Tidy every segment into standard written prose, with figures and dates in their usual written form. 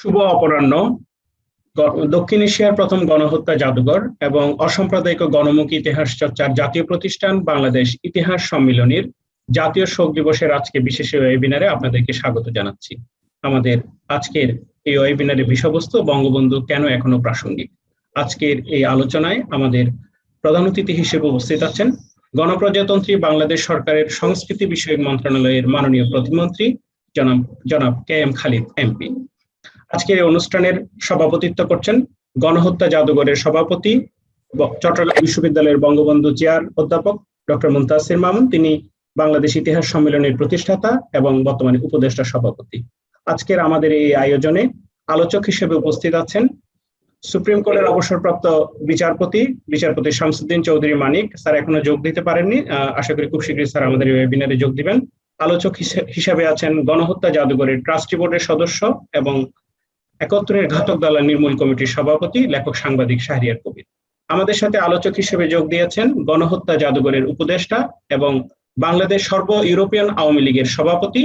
শুভ অপরাহ্ন। দক্ষিণ এশিয়ার প্রথম গণহত্যা জাদুঘর এবং অসাম্প্রদায়িক গণমুখী ইতিহাস চর্চার জাতীয় প্রতিষ্ঠান বাংলাদেশ ইতিহাস সম্মিলনীর জাতীয় শোক দিবসের আজকে বিশেষ ওয়েবিনারে আপনাদেরকে স্বাগত জানাচ্ছি। আমাদের আজকের এই ওয়েবিনারের বিষয়বস্তু বঙ্গবন্ধু কেন এখনো প্রাসঙ্গিক। আজকের এই আলোচনায় আমাদের প্রধান অতিথি হিসেবে উপস্থিত আছেন গণপ্রজাতন্ত্রী বাংলাদেশ সরকারের সংস্কৃতি বিষয়ক মন্ত্রণালয়ের মাননীয় প্রতিমন্ত্রী জনাব কে এম খালিদ এমপি। আজকের এই অনুষ্ঠানের সভাপতিত্ব করছেন গণহত্যা জাদুঘরের সভাপতি চট্টগ্রাম বিশ্ববিদ্যালয়ের বঙ্গবন্ধু চেয়ার অধ্যাপক ডক্টর মুনতাসির মামুন। তিনি বাংলাদেশ ইতিহাস সম্মেলনের প্রতিষ্ঠাতা এবং বর্তমানে উপদেষ্টা সভাপতি। আজকের আমাদের এই আয়োজনে আলোচক হিসেবে উপস্থিত আছেন সুপ্রিম কোর্টের অবসরপ্রাপ্ত বিচারপতি শামসুদ্দিন চৌধুরী মানিক। স্যার এখনো যোগ দিতে পারেননি, আশা করি খুব শীঘ্রই স্যার আমাদের এই ওয়েবিনারে যোগ দিবেন। আলোচক হিসেবে আছেন গণহত্যা জাদুঘরের ট্রাস্টি বোর্ডের সদস্য এবং ৭১-এর ঘাতক দালাল নির্মূল কমিটির সভাপতি লেখক সাংবাদিক শাহরিয়ার কবির। আমাদের সাথে আলোচক হিসেবে যোগ দিয়েছেন গণহত্যা জাদুঘরের উপদেষ্টা এবং বাংলাদেশ সর্ব ইউরোপিয়ান আওয়ামী লীগের সভাপতি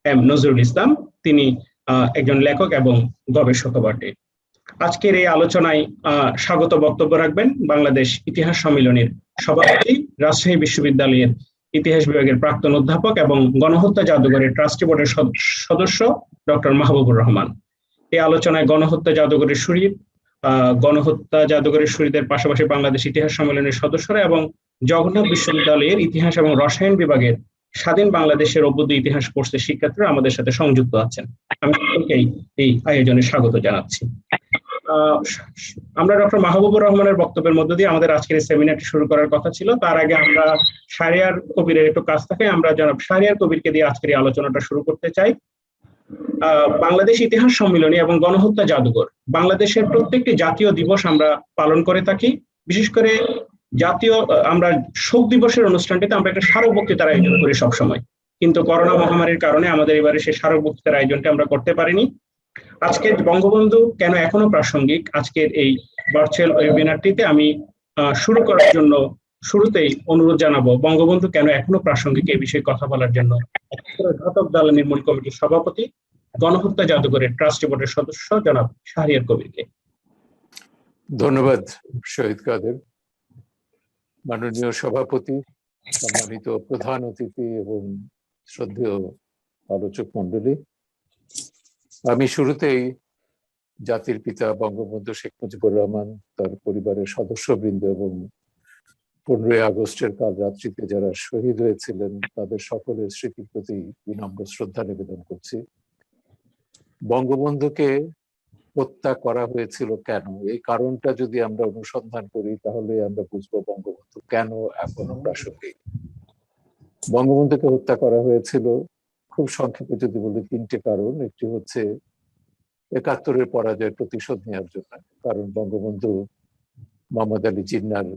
এম নজরুল ইসলাম। তিনি একজন লেখক এবং গবেষক বটে। আজকের এই আলোচনায় স্বাগত বক্তব্য রাখবেন বাংলাদেশ ইতিহাস সম্মিলনের সভাপতি, রাজশাহী বিশ্ববিদ্যালয়ের ইতিহাস বিভাগের প্রাক্তন অধ্যাপক এবং গণহত্যা জাদুঘরের ট্রাস্টি বোর্ডের সদস্য ডক্টর মাহবুবুর রহমান। এই আলোচনায় গণহত্যা জাদুঘরের শহীদদের পাশাপাশি বাংলাদেশ ইতিহাস সম্মেলনের সদস্যরা এবং জগন্নাথ বিশ্ববিদ্যালয়ের ইতিহাস এবং রসায়ন বিভাগের স্বাধীন বাংলাদেশের অভ্যুদয় ইতিহাস কোর্সের শিক্ষার্থীরা আমাদের সাথে সংযুক্ত আছেন। আমি সকলকেই এই আয়োজনে স্বাগত জানাচ্ছি। আমরা ডক্টর মাহবুবুর রহমানের বক্তব্যের মধ্য দিয়ে আমাদের আজকের এই সেমিনারটি শুরু করার কথা ছিল। তার আগে আমরা শাহরিয়ার কবিরের একটু কাছ থেকে আমরা জনাব শাহরিয়ার কবিরকে দিয়ে আজকের এই আলোচনাটা শুরু করতে চাই। বাংলাদেশ ইতিহাস সম্মিলনী এবং গণহত্যা জাদুঘর বাংলাদেশের প্রত্যেকটি জাতীয় দিবস আমরা পালন করে থাকি। বিশেষ করে আমরা শোক দিবসের অনুষ্ঠানটিতে আমরা একটা স্মারক বক্তৃতার আয়োজন করি সবসময়, কিন্তু করোনা মহামারীর কারণে আমাদের এবারে সেই স্মারক বক্তৃতার আয়োজনটা আমরা করতে পারিনি। আজকের বঙ্গবন্ধু কেন এখনো প্রাসঙ্গিক, আজকের এই ভার্চুয়াল ওয়েবিনারটিতে আমি শুরু করার জন্য শুরুতেই অনুরোধ জানাবো বঙ্গবন্ধু কেন এখনো প্রাসঙ্গিক এই বিষয়ে কথা বলার জন্য ঘাতক দালাল নির্মূল কমিটির সভাপতি, গণহত্যা জাদুঘরের ট্রাস্টি বোর্ডের সদস্য জনাব শাহরিয়ার কবিরকে। ধন্যবাদ শহীদ কাদের। মাননীয় সভাপতি, সম্মানিত প্রধান অতিথি এবং শ্রদ্ধেয় আলোচক মন্ডলী, আমি শুরুতেই জাতির পিতা বঙ্গবন্ধু শেখ মুজিবুর রহমান, তার পরিবারের সদস্যবৃন্দ এবং 15ই আগস্টের কাল রাত্রিতে যারা শহীদ হয়েছিলেন তাদের সকলের স্মৃতির প্রতি বিনম্র শ্রদ্ধা নিবেদন করছি। বঙ্গবন্ধুকে হত্যা করা হয়েছিল কেন, এই কারণটা যদি আমরা অনুসন্ধান করি তাহলে আমরা বুঝবো বঙ্গবন্ধু কেন এখনো প্রাসঙ্গিক। বঙ্গবন্ধুকে হত্যা করা হয়েছিল খুব সংক্ষেপে যদি বলি 3টে কারণ। একটি হচ্ছে ৭১-এর পরাজয়ের প্রতিশোধ নেওয়ার জন্য, কারণ বঙ্গবন্ধু মোহাম্মদ আলী জিন্নাহর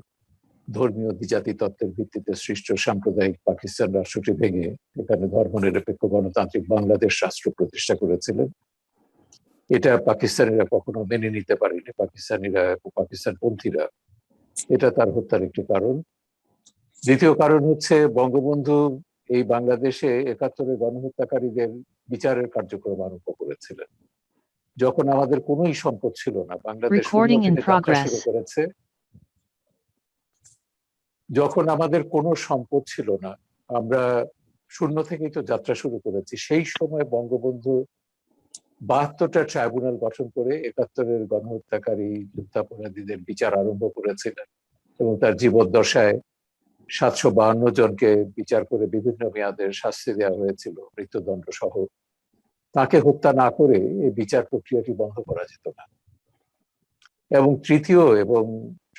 ধর্মীয় দ্বিজাতি তত্ত্বের ভিত্তিতে সৃষ্ট সাম্প্রদায়িক পাকিস্তান রাষ্ট্রটি ভেঙে এখানে ধর্মনিরপেক্ষ গণতান্ত্রিক বাংলাদেশ রাষ্ট্র প্রতিষ্ঠা করেছিলেন। এটা পাকিস্তানিরা কখনো মেনে নিতে পারেনি, পাকিস্তানপন্থীরা। এটা তার হত্যার একটি কারণ। দ্বিতীয় কারণ হচ্ছে বঙ্গবন্ধু এই বাংলাদেশে ৭১-এর গণহত্যাকারীদের বিচারের কার্যক্রম আরম্ভ করেছিলেন। যখন আমাদের কোনোই সম্পদ ছিল না, বাংলাদেশ শুরু করেছে। যখন আমাদের কোনো সম্পদ ছিল না, আমরা শূন্য থেকেই তো যাত্রা শুরু করেছি। সেই সময় বঙ্গবন্ধু ৭২টা ট্রাইব্যুনাল গঠন করে ৭১-এর গণহত্যাকারী যুদ্ধাপরাধীদের বিচার আরম্ভ করেছিলেন এবং তার জীবদ্দশায় ৭৫২ জনকে বিচার করে বিভিন্ন মেয়াদের শাস্তি দেওয়া হয়েছিল, মৃত্যুদণ্ড সহ। তাকে হত্যা না করে এই বিচার প্রক্রিয়াটি বন্ধ করা যেত না। এবং তৃতীয় এবং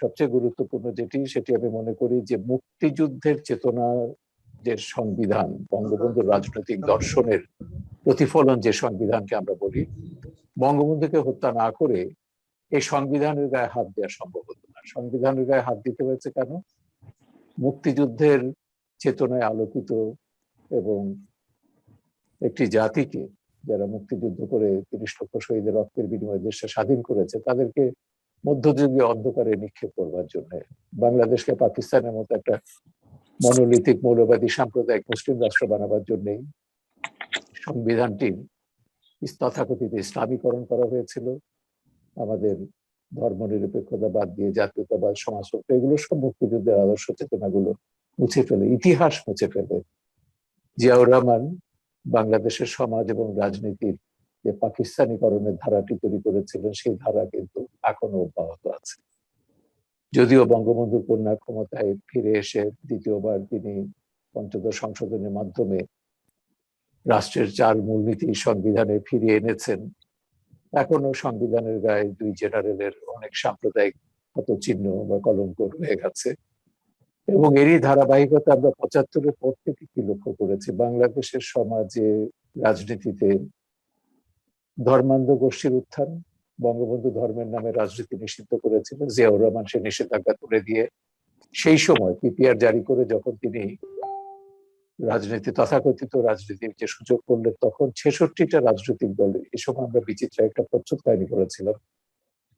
সবচেয়ে গুরুত্বপূর্ণ সেটি আমি মনে করি যে মুক্তিযুদ্ধের চেতনার যে সংবিধান, বঙ্গবন্ধুর রাজনৈতিক দর্শনের প্রতিফলন যে সংবিধানকে আমরা বলি, বঙ্গবন্ধুকে হত্যা না করে এই সংবিধানের গায়ে হাত দেওয়া সম্ভব হতো না। সংবিধানের গায়ে হাত দিতে হয়েছে কেন? মুক্তিযুদ্ধের চেতনায় আলোকিত এবং একটি জাতিকে, যারা মুক্তিযুদ্ধ করে ৩০ লক্ষ শহীদের রক্তের বিনিময়ে দেশটা স্বাধীন করেছে, তাদেরকে মধ্যযুগীয় অন্ধকারে নিক্ষেপ করবার জন্য, বাংলাদেশকে পাকিস্তানের মতো একটা মনোলিথিক মৌলবাদী সাম্প্রদায়িক মুসলিম রাষ্ট্র বানাবার জন্যই সংবিধানটি তথাকথিত ইসলামীকরণ করা হয়েছিল, আমাদের ধর্মনিরপেক্ষতা বাদ দিয়ে জাতীয়তাবাদ, সমাজতন্ত্র, এগুলো সব মুক্তিযুদ্ধের আদর্শ চেতনাগুলো মুছে ফেলে, ইতিহাস মুছে ফেলে জিয়াউর রহমান বাংলাদেশের সমাজ এবং রাজনীতির যে পাকিস্তানিকরণের ধারাটি তৈরি করেছিলেন, সেই ধারা কিন্তু এখনো অব্যাহত আছে। যদিও বঙ্গবন্ধুর কন্যা ক্ষমতায় ফিরে এসে দ্বিতীয়বার তিনি পঞ্চদশ সংশোধনের মাধ্যমে রাষ্ট্রের 4 মূলনীতি সংবিধানে ফিরিয়ে এনেছেন, এখনো সংবিধানের গায়ে 2 জেনারেলের অনেক সাম্প্রদায়িক চিহ্ন বা কলঙ্ক রয়ে গেছে। এবং এরই ধারাবাহিকতা আমরা 75-এর পর থেকে কি লক্ষ্য করেছি, বাংলাদেশের সমাজে, রাজনীতিতে ধর্মান্ধ গোষ্ঠীর উত্থান। বঙ্গবন্ধু ধর্মের নামে রাজনীতি নিষিদ্ধ করেছিলেন, জিয়াউর রহমান সে নিষেধাজ্ঞা তুলে দিয়ে সেই সময় পিপিআর জারি করে যখন তিনি রাজনীতি, তথাকথিত রাজনীতির যে সুযোগ করলেন, তখন 66টা রাজনৈতিক দল, এই সময় আমরা বিচিত্র একটা প্রচ্ছদ কাহিনী করেছিলাম,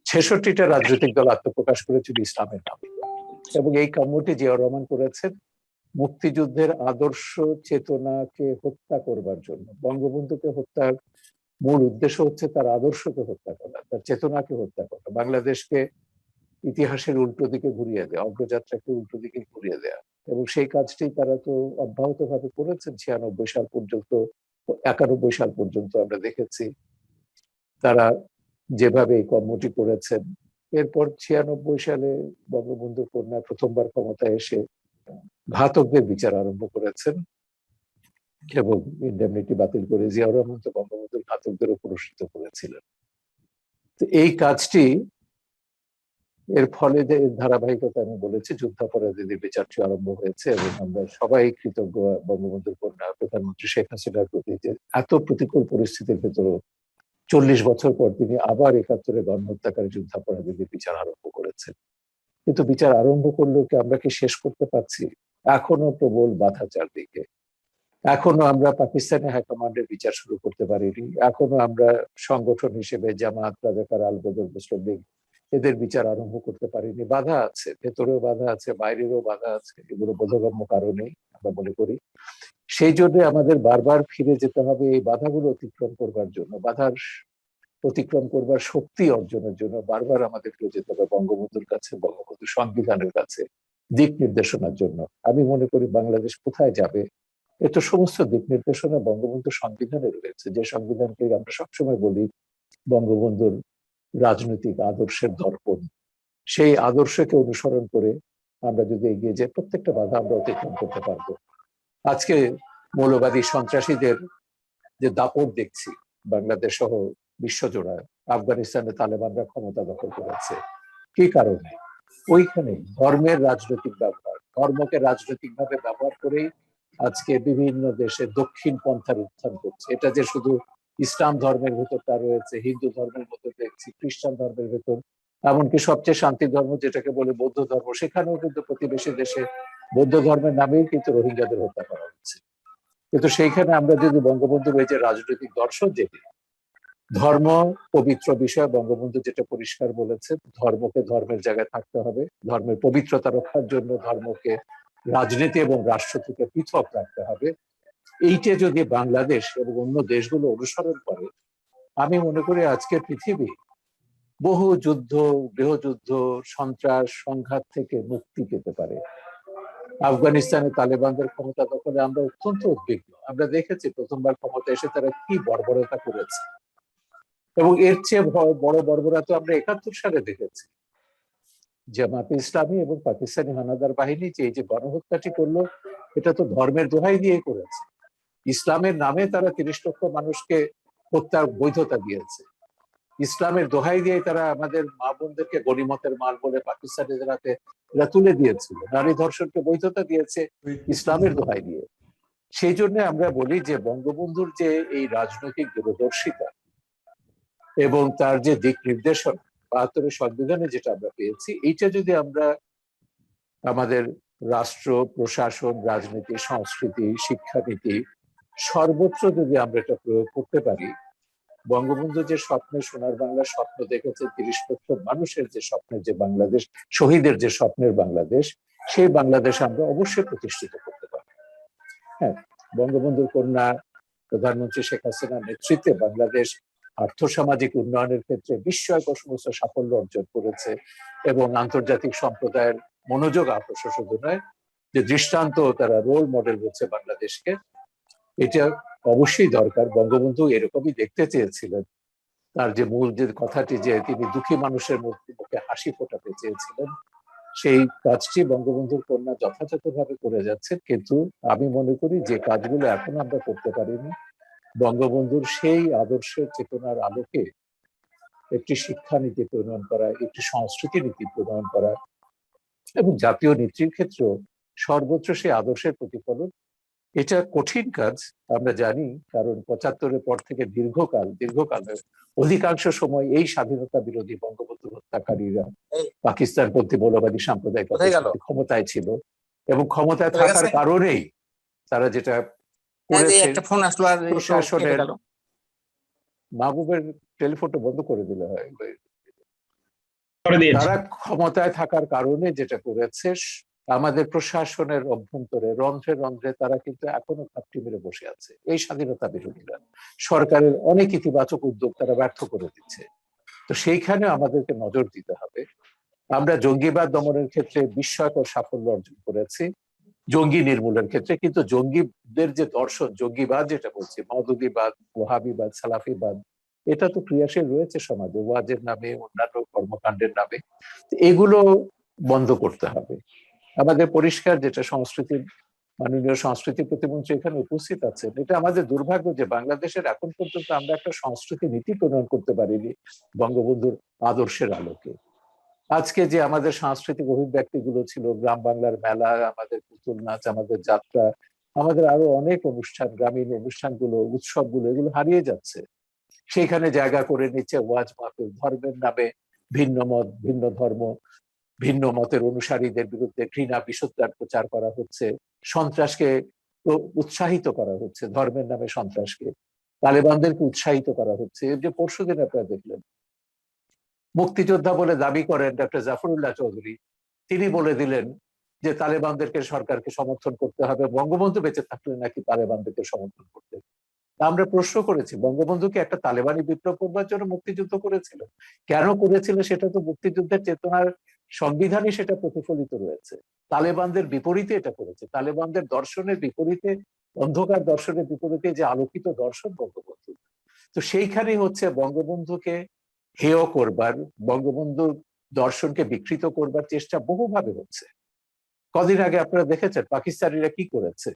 66টা রাজনৈতিক দল আত্মপ্রকাশ করেছিল ইসলামের নামে। এবং এই কর্মটি জিয়াউর রহমান করেছেন মুক্তিযুদ্ধের আদর্শ চেতনাকে হত্যা করবার জন্য। বঙ্গবন্ধুকে হত্যার মূল উদ্দেশ্য হচ্ছে তার আদর্শকে হত্যা করা, তার চেতনাকে হত্যা করা, বাংলাদেশকে ইতিহাসের উল্টো দিকে ঘুরিয়ে দেয়া, অগ্রযাত্রাকে উল্টো দিকে ঘুরিয়ে দেয়া। এবং সেই কাজটি তারা তো অব্যাহত ভাবে করেছেন 96 সাল পর্যন্ত, 91 সাল পর্যন্ত আমরা দেখেছি তারা যেভাবে এই কর্মটি করেছেন। এরপর 96 সালে বঙ্গবন্ধুর কন্যা প্রথমবার ক্ষমতায় এসে ঘাতকদের বিচার আরম্ভ করেছেন এবং ইন্ডেমনিটি বাতিল করে জিয়াউর রহমান তো বঙ্গবন্ধুর ঘাতকদেরও পুরস্কৃত করেছিলেন। তো এই কাজটি, এর ফলে যে ধারাবাহিকতা আমি বলেছি, যুদ্ধাপরাধীদের বিচারটি আরম্ভ হয়েছে এবং আমরা সবাই কৃতজ্ঞ বঙ্গবন্ধুর কন্যা প্রধানমন্ত্রী শেখ হাসিনার প্রতি, যে এত প্রতিকূল পরিস্থিতির ভেতরে 40 বছর পর তিনি আবার 71-এ গণহত্যাকারী যুদ্ধাপরাধীদের বিচার আরম্ভ করেছেন। কিন্তু বিচার আরম্ভ করলেও কি আমরা কি শেষ করতে পারছি? এখনো প্রবল বাধা চারদিকে। এখনো আমরা পাকিস্তানি হাইকমান্ডের বিচার শুরু করতে পারিনি। এখনো আমরা সংগঠন হিসেবে জামাত, রাজাকার, আল বদর, মুসলিম লীগ, এদের বিচার আরম্ভ করতে পারিনি। বাধা আছে, ভেতরেও বাধা আছে, বাইরেরও বাধা আছে। এগুলো বোধগম্য কারণেই আমরা মনে করি। সেই জন্য আমাদের বারবার ফিরে যেতে হবে এই বাধাগুলো অতিক্রম করবার জন্য, বাধার অতিক্রম করবার শক্তি অর্জনের জন্য বারবার আমাদের ফিরে যেতে হবে বঙ্গবন্ধুর কাছে, বঙ্গবন্ধু সংবিধানের কাছে দিক নির্দেশনার জন্য। আমি মনে করি বাংলাদেশ কোথায় যাবে, এত সমস্ত দিক নির্দেশনা বঙ্গবন্ধু সংবিধানে রয়েছে, যে সংবিধানকে আমরা সবসময় বলি বঙ্গবন্ধুর রাজনৈতিক আদর্শের দর্পণ। সেই আদর্শকে অনুসরণ করে আমরা যদি এগিয়ে যাই, প্রত্যেকটা বাধা আমরা অতিক্রম করতে পারবো। আজকে মৌলবাদী সন্ত্রাসীদের যে দাপট দেখছি বাংলাদেশ সহ বিশ্বজোড়ায়, আফগানিস্তানে তালেবানরা ক্ষমতা দখল করেছে, কি কারণে? ওইখানে ধর্মের রাজনৈতিক ব্যবহার, ধর্মকে রাজনৈতিক ভাবে ব্যবহার করেই আজকে বিভিন্ন দেশে দক্ষিণ পন্থার উত্থান করছে। এটা যে শুধু ইসলাম ধর্মের ভেতর তা রয়েছে, হিন্দু ধর্মের ভেতর দেখছি, খ্রিস্টান ধর্মের ভেতর, এমনকি সবচেয়ে শান্তি ধর্ম যেটাকে বলে বৌদ্ধ ধর্ম, সেখানেও কিন্তু প্রতিবেশী দেশে বৌদ্ধ ধর্মের নামেই কিন্তু রোহিঙ্গাদের হত্যা করা হচ্ছে। কিন্তু সেইখানে আমরা যদি বঙ্গবন্ধুর এই যে রাজনৈতিক দর্শন, যেটি ধর্ম পবিত্র বিষয়, বঙ্গবন্ধু যেটা পরিষ্কার বলেছে, ধর্মকে ধর্মের জায়গায় থাকতে হবে, ধর্মের পবিত্রতা রক্ষার জন্য ধর্মকে রাজনীতি এবং রাষ্ট্র থেকে পৃথক রাখতে হবে, এইটা যদি বাংলাদেশ এবং অন্য দেশগুলো অনুসরণ করে, আমি মনে করি আজকের পৃথিবী বহু যুদ্ধ, গৃহযুদ্ধ, সন্ত্রাস, সংঘাত থেকে মুক্তি পেতে পারে। আফগানিস্তানে তালেবানদের ক্ষমতা দখলে আমরা অত্যন্ত উদ্বিগ্ন। আমরা দেখেছি প্রথমবার ক্ষমতা এসে তারা কি বর্বরতা করেছে, এবং এর চেয়ে বড় বর্বরতা আমরা 71 সালে দেখেছি। জামাতে ইসলামী এবং পাকিস্তানি হানাদার বাহিনী যে এই যে গণহত্যাটি করলো, এটা তো ধর্মের দোহাই দিয়ে করেছে। ইসলামের নামে তারা 30 লক্ষ মানুষকে হত্যার বৈধতা দিয়েছে। ইসলামের দোহাই দিয়ে তারা আমাদের মা বোনদেরকে গনিমতের মাল বলে পাকিস্তানিদের হাতে এরা তুলে দিয়েছিল। নারী ধর্ষণকে বৈধতা দিয়েছে ইসলামের দোহাই দিয়ে। সেই জন্য আমরা বলি যে বঙ্গবন্ধুর যে এই রাজনৈতিক দূরদর্শিতা এবং তার যে দিক নির্দেশনা 72-এর সংবিধানে যেটা আমরা পেয়েছি, এইটা যদি আমরা আমাদের রাষ্ট্র, প্রশাসন, রাজনীতি, সংস্কৃতি, শিক্ষানীতি সর্বত্র যদি আমরা এটা প্রয়োগ করতে পারি, বঙ্গবন্ধু যে স্বপ্নে সোনার বাংলার স্বপ্ন দেখেছে, 30 লক্ষ মানুষের যে স্বপ্নের যে বাংলাদেশ, শহীদের যে স্বপ্নের বাংলাদেশ, সেই বাংলাদেশ আমরা অবশ্যই প্রতিষ্ঠিত করতে পারবো। হ্যাঁ, বঙ্গবন্ধুর কন্যা প্রধানমন্ত্রী শেখ হাসিনার নেতৃত্বে বাংলাদেশ আর্থসামাজিক উন্নয়নের ক্ষেত্রে বিস্ময়কর সমস্ত সাফল্য অর্জন করেছে এবং আন্তর্জাতিক সম্প্রদায়ের মনোযোগ আকর্ষণ শুধু নয়, যে দৃষ্টান্ত তারা রোল মডেল হচ্ছে বাংলাদেশকে, এটা অবশ্যই দরকার। বঙ্গবন্ধু এরকমই দেখতে চেয়েছিলেন। তার যে মূল যে কথাটি যে তিনি দুঃখী মানুষের মুখে হাসি ফোটাতে চেয়েছিলেন, সেই কাজটি বঙ্গবন্ধুর কন্যা যথাযথভাবে করে যাচ্ছে। কিন্তু আমি মনে করি যে কাজগুলো এখন আমরা করতে পারিনি, বঙ্গবন্ধুর সেই আদর্শের চেতনার আলোকে একটি শিক্ষানীতি প্রণয়ন করা, একটি সংস্কৃতি নীতি প্রণয়ন করা এবং জাতীয় নেত্রীর ক্ষেত্রেও সর্বোচ্চ সেই আদর্শের প্রতিফলন, এটা কঠিন কাজ আমরা জানি। কারণ ৭৫-এর পর থেকে দীর্ঘকালের অধিকাংশ সময় এই স্বাধীনতা বিরোধী বঙ্গবন্ধু হত্যাকারীরা পাকিস্তানপন্থী মৌলবাদী সাম্প্রদায়িক ক্ষমতায় ছিল এবং ক্ষমতায় থাকার কারণেই তারা যেটা প্রশাসনের মাহবুবের টেলিফোনটা বন্ধ করে দিলে হয়, তারা ক্ষমতায় থাকার কারণে যেটা করেছে, আমাদের প্রশাসনের অভ্যন্তরে রন্ধ্রে রন্ধ্রে তারা কিন্তু এখনো ঘাপটি মেরে বসে আছে। এই স্বাধীনতা বিরোধীরা সরকারের অনেক ইতিবাচক উদ্যোগ তারা ব্যর্থ করে দিচ্ছে। তো সেইখানে আমাদেরকে নজর দিতে হবে। আমরা জঙ্গিবাদ দমনের ক্ষেত্রে বিস্ময়কর সাফল্য অর্জন করেছি, জঙ্গি নির্মূলের ক্ষেত্রে, কিন্তু জঙ্গিদের যে দর্শন, জঙ্গিবাদ যেটা বলছি, মওদুদিবাদ, ওয়াহাবিবাদ, সালাফিবাদ, এটা তো ক্রিয়াশীল রয়েছে সমাজে, ওয়াজের নামে, অন্যান্য কর্মকাণ্ডের নামে। এগুলো বন্ধ করতে হবে। আমাদের পরিষ্কার যেটা সংস্কৃতির, মাননীয় সংস্কৃতি প্রতিমন্ত্রী এখানে উপস্থিত আছেন, এটা আমাদের দুর্ভাগ্য যে বাংলাদেশের এখন পর্যন্ত আমরা একটা সংস্কৃতি নীতি প্রণয়ন করতে পারিনি বঙ্গবন্ধুর আদর্শের আলোকে। আজকে যে আমাদের সাংস্কৃতিক অভিব্যক্তিগুলো ছিল, গ্রাম বাংলার মেলা, আমাদের পুতুল নাচ, আমাদের যাত্রা, আমাদের আরো অনেক অনুষ্ঠান, গ্রামীণ অনুষ্ঠানগুলো, উৎসবগুলো, এগুলো হারিয়ে যাচ্ছে। সেইখানে জায়গা করে নিচ্ছে ওয়াজ মাহফিল, ধর্মের নামে ভিন্ন মত, ভিন্ন ধর্ম, ভিন্ন মতের অনুসারীদের বিরুদ্ধে ঘৃণা বিষোদ্গার প্রচার করা হচ্ছে, সন্ত্রাসকে উৎসাহিত করা হচ্ছে, ধর্মের নামে সন্ত্রাসকে, তালেবানদেরকে উৎসাহিত করা হচ্ছে। এর যে পরশুদিন আপনারা দেখলেন, মুক্তিযোদ্ধা বলে দাবি করেন ডক্টর জাফরুল্লাহ চৌধুরী, তিনি বলে দিলেন যে তালেবানদেরকে, সরকারকে সমর্থন করতে হবে, বঙ্গবন্ধু বেঁচে থাকলে নাকি তালেবানদেরকে সমর্থন করতে। আমরা প্রশ্ন করেছি, বঙ্গবন্ধুকে একটা তালেবানি বিপ্লব করবার জন্য মুক্তিযুদ্ধ করেছিল? কেন করেছিল সেটা তো মুক্তিযুদ্ধের চেতনার সংবিধানে সেটা প্রতিফলিত রয়েছে। তালেবানদের বিপরীতে এটা করেছে, তালেবানদের দর্শনের বিপরীতে, অন্ধকার দর্শনের বিপরীতে যে আলোকিত দর্শন বঙ্গবন্ধু। তো সেইখানেই হচ্ছে বঙ্গবন্ধুকে হেয় করবার, বঙ্গবন্ধুর দর্শনকে বিকৃত করবার চেষ্টা বহুভাবে হচ্ছে। কদিন আগে আপনারা দেখেছেন পাকিস্তানিরা কি করেছে,